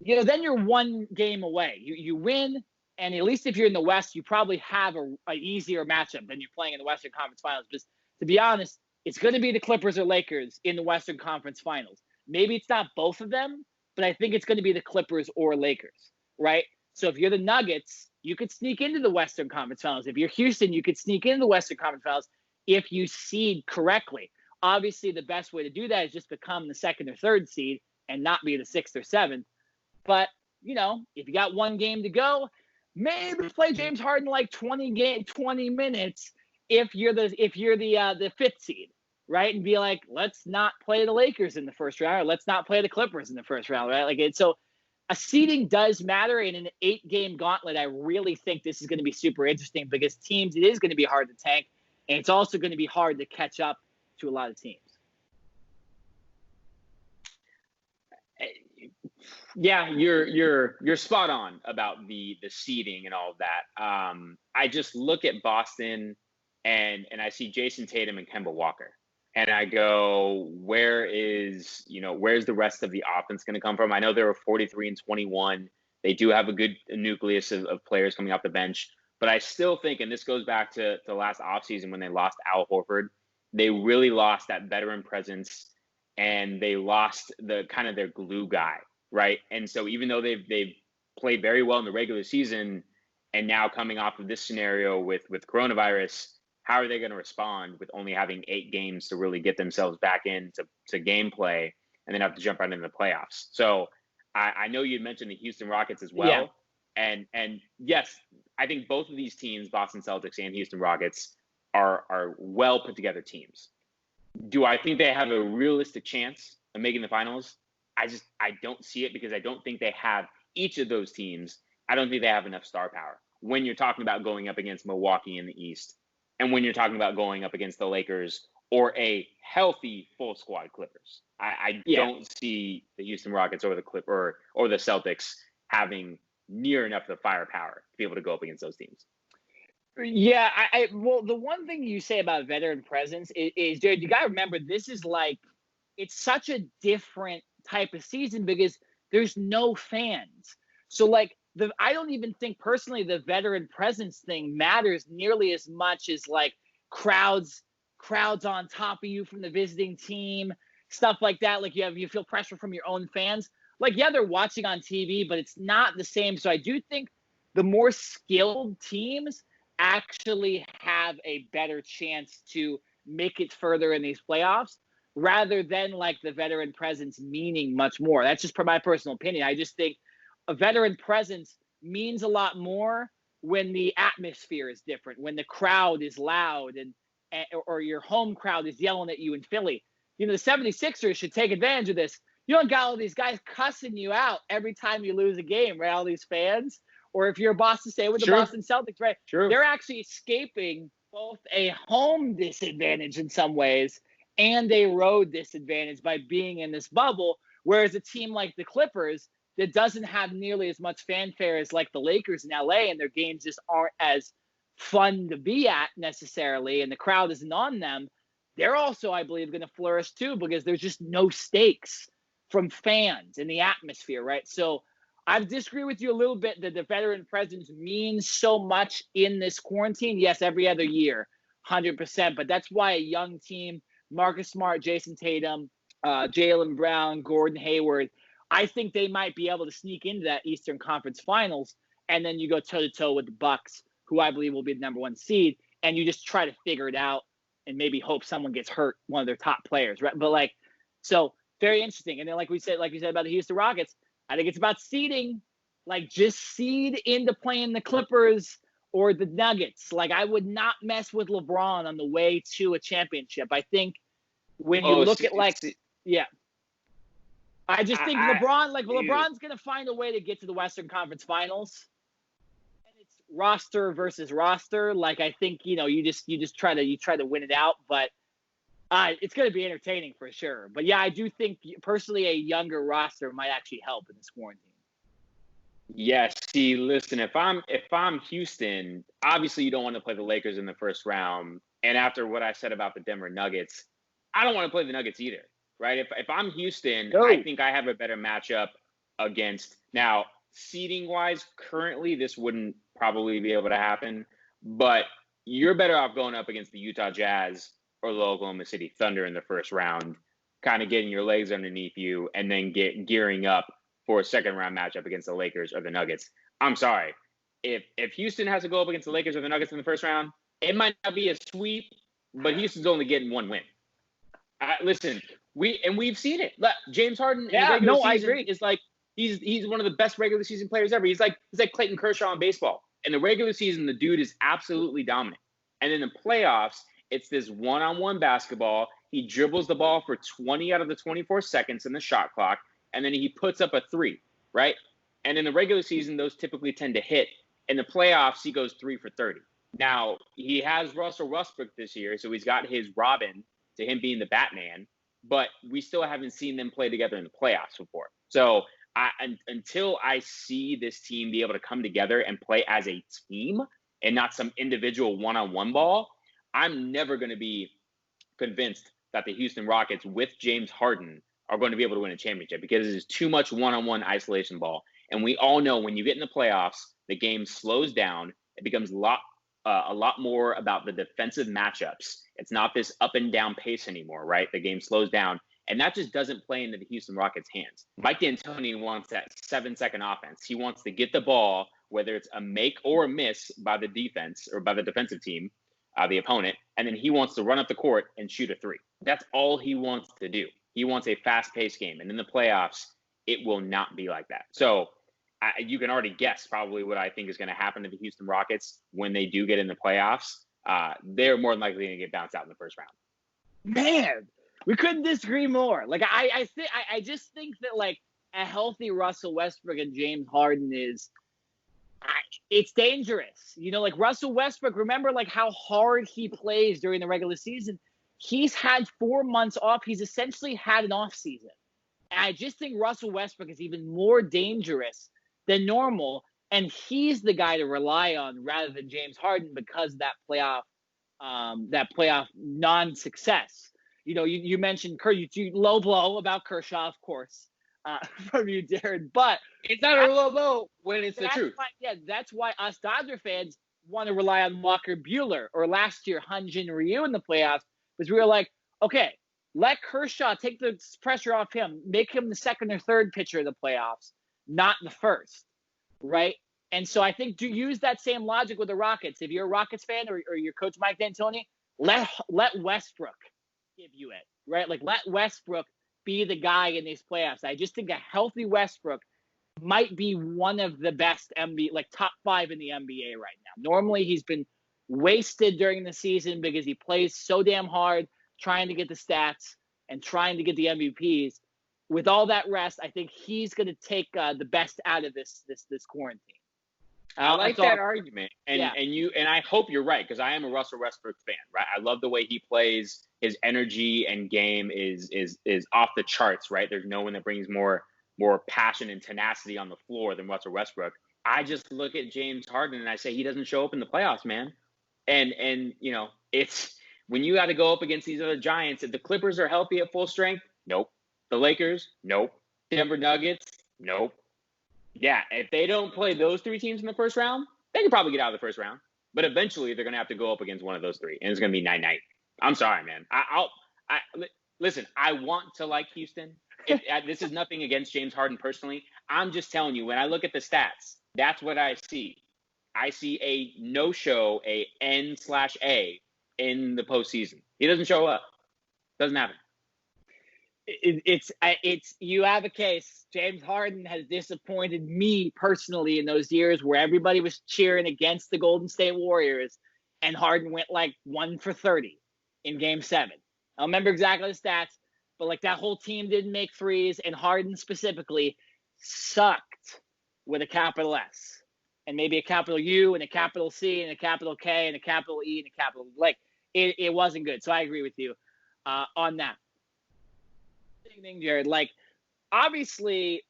then you're 1 game away. You win, and at least if you're in the West, you probably have an easier matchup than you're playing in the Western Conference Finals. Just to be honest, it's going to be the Clippers or Lakers in the Western Conference Finals. Maybe it's not both of them, but I think it's going to be the Clippers or Lakers, right? So if you're the Nuggets, you could sneak into the Western Conference Finals. If you're Houston, you could sneak into the Western Conference Finals if you seed correctly. Obviously, the best way to do that is just become the 2nd or 3rd seed and not be the 6th or 7th. But, if you got 1 game to go, maybe play James Harden like 20 minutes if you're the 5th seed, right? And be like, let's not play the Lakers in the first round, or let's not play the Clippers in the first round, right? So a seeding does matter. In an 8-game gauntlet, I really think this is going to be super interesting, because teams, it is going to be hard to tank, and it's also going to be hard to catch up to a lot of teams. Yeah, you're spot on about the seeding and all of that. I just look at Boston and I see Jason Tatum and Kemba Walker, and I go, where's the rest of the offense going to come from? I know they were 43-21. They do have a good nucleus of players coming off the bench, but I still think, and this goes back to last offseason when they lost Al Horford, they really lost that veteran presence, and they lost the kind of their glue guy, right? And so even though they've played very well in the regular season, and now coming off of this scenario with coronavirus, how are they going to respond with only having 8 games to really get themselves back into gameplay, and then have to jump right into the playoffs? So I know you mentioned the Houston Rockets as well. And yes, I think both of these teams, Boston Celtics and Houston Rockets, are well put together teams. Do I think they have a realistic chance of making the finals? I don't see it, because I don't think they have each of those teams. I don't think they have enough star power when you're talking about going up against Milwaukee in the East, and when you're talking about going up against the Lakers or a healthy full squad Clippers. I don't see the Houston Rockets or the or the Celtics having near enough of the firepower to be able to go up against those teams. Yeah, well, the one thing you say about veteran presence is Jared, you got to remember, this is like, it's such a different type of season because there's no fans. So like I don't even think personally the veteran presence thing matters nearly as much as like crowds on top of you from the visiting team, stuff like that. Like you feel pressure from your own fans. Like, yeah, they're watching on TV, but it's not the same. So I do think the more skilled teams actually have a better chance to make it further in these playoffs, rather than like the veteran presence meaning much more. That's just my personal opinion. I just think a veteran presence means a lot more when the atmosphere is different, when the crowd is loud or your home crowd is yelling at you in Philly. You know, the 76ers should take advantage of this. You don't got all these guys cussing you out every time you lose a game, right? All these fans. Or if you're a Boston, say with the Boston Celtics, right? True. They're actually escaping both a home disadvantage in some ways and a road disadvantage by being in this bubble. Whereas a team like the Clippers that doesn't have nearly as much fanfare as like the Lakers in LA, and their games just aren't as fun to be at necessarily, and the crowd isn't on them, they're also, I believe, going to flourish too, because there's just no stakes from fans in the atmosphere, right? So I disagree with you a little bit that the veteran presence means so much in this quarantine. Yes, every other year, 100%. But that's why a young team, Marcus Smart, Jason Tatum, Jaylen Brown, Gordon Hayward, I think they might be able to sneak into that Eastern Conference Finals. And then you go toe-to-toe with the Bucks, who I believe will be the number one seed. And you just try to figure it out and maybe hope someone gets hurt, one of their top players, right? But like, so very interesting. And then like you said about the Houston Rockets, I think it's about seeding. Like, just seed into playing the Clippers or the Nuggets. Like, I would not mess with LeBron on the way to a championship. I think when you look at I just think LeBron's going to find a way to get to the Western Conference Finals. And it's roster versus roster. Like, I think, you just try to win it out, but it's going to be entertaining for sure. But yeah, I do think personally a younger roster might actually help in this quarantine. Yes. See, listen, if I'm Houston, obviously you don't want to play the Lakers in the first round. And after what I said about the Denver Nuggets, I don't want to play the Nuggets either, right? If I'm Houston, I think I have a better matchup against, now, seeding wise, currently this wouldn't probably be able to happen, but you're better off going up against the Utah Jazz or the Oklahoma City Thunder in the first round, kind of getting your legs underneath you, and then gearing up for a second round matchup against the Lakers or the Nuggets. I'm sorry. If Houston has to go up against the Lakers or the Nuggets in the first round, it might not be a sweep, but Houston's only getting one win. Listen, we've seen it. James Harden in the regular season, I agree. Is like he's one of the best regular season players ever. He's like Clayton Kershaw in baseball. In the regular season, the dude is absolutely dominant. And in the playoffs, it's this one-on-one basketball. He dribbles the ball for 20 out of the 24 seconds in the shot clock, and then he puts up a three, right? And in the regular season, those typically tend to hit. In the playoffs, he goes 3 for 30. Now, he has Russell Westbrook this year, so he's got his Robin to him being the Batman, but we still haven't seen them play together in the playoffs before. So until I see this team be able to come together and play as a team and not some individual one-on-one ball, I'm never going to be convinced that the Houston Rockets with James Harden are going to be able to win a championship, because it is too much one-on-one isolation ball. And we all know when you get in the playoffs, the game slows down. It becomes a lot more about the defensive matchups. It's not this up and down pace anymore, right? The game slows down, and that just doesn't play into the Houston Rockets' hands. Mike D'Antoni wants that 7-second offense. He wants to get the ball, whether it's a make or a miss by the defense or by the defensive team, the opponent, and then he wants to run up the court and shoot a three. That's all he wants to do. He wants a fast-paced game, and in the playoffs, it will not be like that. So you can already guess probably what I think is going to happen to the Houston Rockets when they do get in the playoffs. They're more than likely going to get bounced out in the first round. Man, we couldn't disagree more. Like I just think that like a healthy Russell Westbrook and James Harden it's dangerous. You know, like Russell Westbrook, remember like how hard he plays during the regular season. He's had 4 months off. He's essentially had an off season. And I just think Russell Westbrook is even more dangerous than normal. And he's the guy to rely on rather than James Harden because of that playoff non-success. You know, you mentioned you low blow about Kershaw, of course, from you, Darren. But it's not a low blow when it's the truth. That's why us Dodger fans want to rely on Walker Buehler or last year Hyun-Jin Ryu in the playoffs because we were like, okay, let Kershaw take the pressure off him, make him the second or third pitcher of the playoffs, not the first, right? And so I think to use that same logic with the Rockets, if you're a Rockets fan or your coach Mike D'Antoni, let Westbrook give you it, right? Like let Westbrook be the guy in these playoffs. I just think a healthy Westbrook might be one of the best NBA, like top 5 in the NBA right now. Normally he's been wasted during the season because he plays so damn hard trying to get the stats and trying to get the MVPs. With all that rest, I think he's going to take the best out of this quarantine. I like that argument, and I hope you're right because I am a Russell Westbrook fan. Right, I love the way he plays. His energy and game is off the charts. Right, there's no one that brings more passion and tenacity on the floor than Russell Westbrook. I just look at James Harden and I say he doesn't show up in the playoffs, man. And you know, it's when you got to go up against these other giants. If the Clippers are healthy at full strength, nope. The Lakers, nope. Denver Nuggets, nope. Yeah, if they don't play those 3 teams in the first round, they can probably get out of the first round. But eventually, they're going to have to go up against one of those 3, and it's going to be 9-9. I'm sorry, man. Listen. I want to like Houston. This is nothing against James Harden personally. I'm just telling you, when I look at the stats, that's what I see. I see a no-show, a N/A in the postseason. He doesn't show up. Doesn't happen. It's you have a case. James Harden has disappointed me personally in those years where everybody was cheering against the Golden State Warriors and Harden went like 1 for 30 in game 7. I don't remember exactly the stats, but like that whole team didn't make threes and Harden specifically sucked with a capital S and maybe a capital U and a capital C and a capital K and a capital E and a capital, like it wasn't good. So I agree with you on that. Thing, Jared, like obviously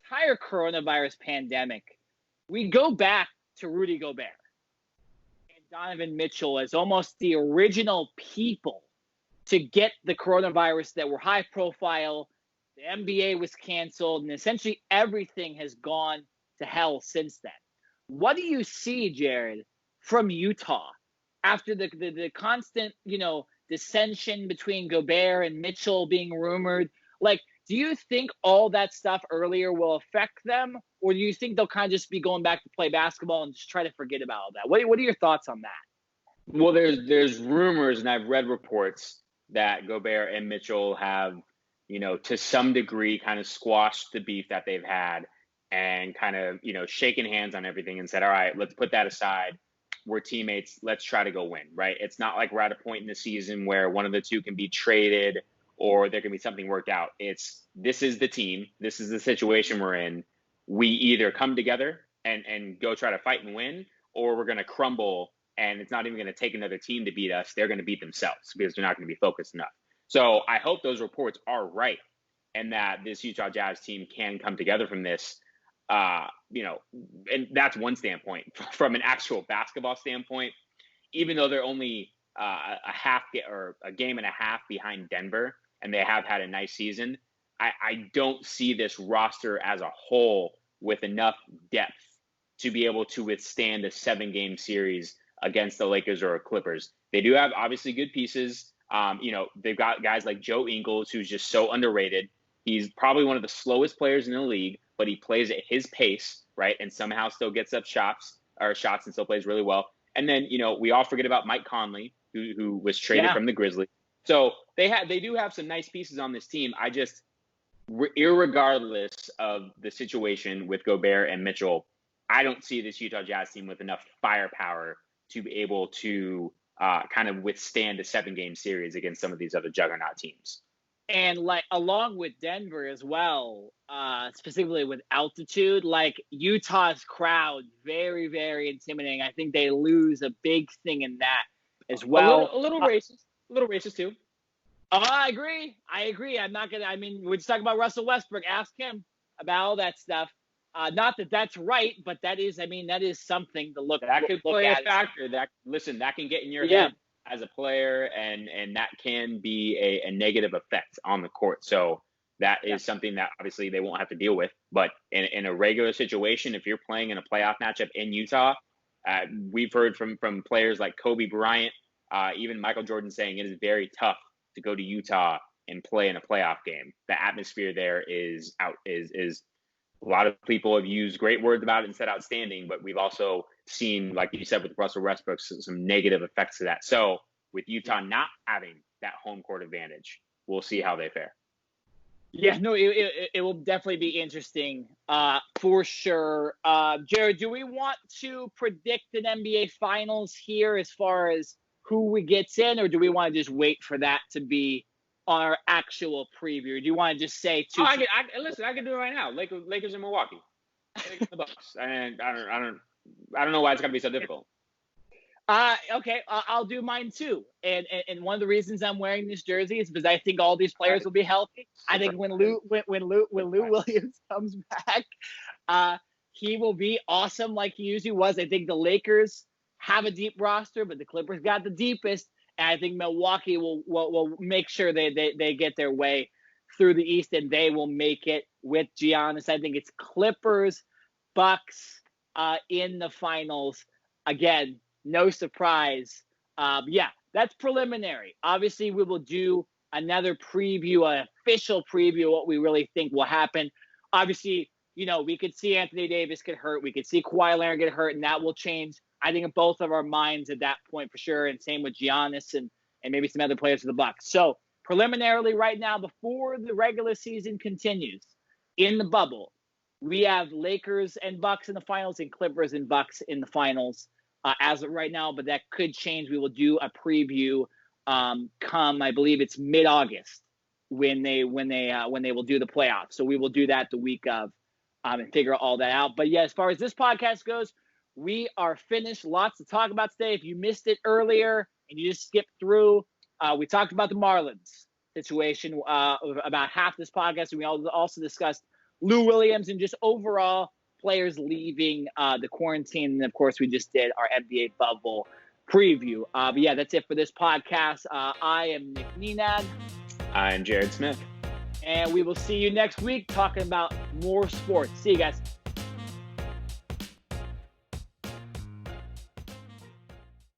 entire coronavirus pandemic, we go back to Rudy Gobert and Donovan Mitchell as almost the original people to get the coronavirus that were high profile. The NBA was canceled and essentially everything has gone to hell since then. What do you see, Jared, from Utah after the constant, dissension between Gobert and Mitchell being rumored? Like, do you think all that stuff earlier will affect them, or do you think they'll kind of just be going back to play basketball and just try to forget about all that? What are your thoughts on that? Well, there's rumors, and I've read reports that Gobert and Mitchell have, to some degree kind of squashed the beef that they've had and kind of, shaken hands on everything and said, all right, let's put that aside. We're teammates. Let's try to go win, right? It's not like we're at a point in the season where one of the two can be traded or there can be something worked out. This is the team. This is the situation we're in. We either come together and go try to fight and win, or we're going to crumble and it's not even going to take another team to beat us. They're going to beat themselves because they're not going to be focused enough. So I hope those reports are right and that this Utah Jazz team can come together from this. And that's one standpoint. From an actual basketball standpoint, even though they're only a game and a half behind Denver, and they have had a nice season, I don't see this roster as a whole with enough depth to be able to withstand a 7-game series against the Lakers or Clippers. They do have obviously good pieces. They've got guys like Joe Ingles, who's just so underrated. He's probably one of the slowest players in the league, but he plays at his pace, right? And somehow still gets up shots and still plays really well. And then, we all forget about Mike Conley, who was traded from the Grizzlies. So they do have some nice pieces on this team. irregardless of the situation with Gobert and Mitchell, I don't see this Utah Jazz team with enough firepower to be able to kind of withstand a 7-game series against some of these other juggernaut teams. And like along with Denver as well, specifically with altitude, like Utah's crowd, very, very intimidating. I think they lose a big thing in that as well. A little racist too. I agree. I'm not gonna. I mean, we're just talking about Russell Westbrook. Ask him about all that stuff. Not that that's right, but that is. I mean, that is something to look. That could play a factor. That can get in your head as a player, and that can be a negative effect on the court. So that is something that obviously they won't have to deal with. But in a regular situation, if you're playing in a playoff matchup in Utah, we've heard from players like Kobe Bryant, even Michael Jordan saying it is very tough to go to Utah and play in a playoff game. The atmosphere there is a lot of people have used great words about it and said outstanding, but we've also seen, like you said, with Russell Westbrook, some negative effects to that. So with Utah not having that home court advantage, we'll see how they fare. Yeah, no, it will definitely be interesting for sure. Jared, do we want to predict an NBA Finals here as far as who we gets in, or do we want to just wait for that to be our actual preview? Do you want to just say two? Listen, I can do it right now. Lakers in Milwaukee. Lakers the Bucks. And I don't know why it's got to be so difficult. Okay, I'll do mine too. And one of the reasons I'm wearing this jersey is because I think all these players will be healthy. I think when Lou Williams comes back, he will be awesome like he usually was. I think the Lakers have a deep roster, but the Clippers got the deepest. And I think Milwaukee will make sure they get their way through the East, and they will make it with Giannis. I think it's Clippers, Bucks in the finals. Again, no surprise. Yeah, that's preliminary. Obviously, we will do another preview, an official preview of what we really think will happen. Obviously, we could see Anthony Davis get hurt. We could see Kawhi Leonard get hurt, and that will change, I think, in both of our minds at that point for sure. And same with Giannis and maybe some other players for the Bucks. So preliminarily right now, before the regular season continues in the bubble, we have Lakers and Bucks in the finals and Clippers and Bucks in the finals as of right now. But that could change. We will do a preview come, I believe it's mid-August when they will do the playoffs. So we will do that the week of and figure all that out. But yeah, as far as this podcast goes, we are finished. Lots to talk about today. If you missed it earlier and you just skipped through, we talked about the Marlins situation about half this podcast. And we also discussed Lou Williams and just overall players leaving the quarantine. And, of course, we just did our NBA bubble preview. But, yeah, that's it for this podcast. I am Nick Nenad. I'm Jared Smith. And we will see you next week talking about more sports. See you guys.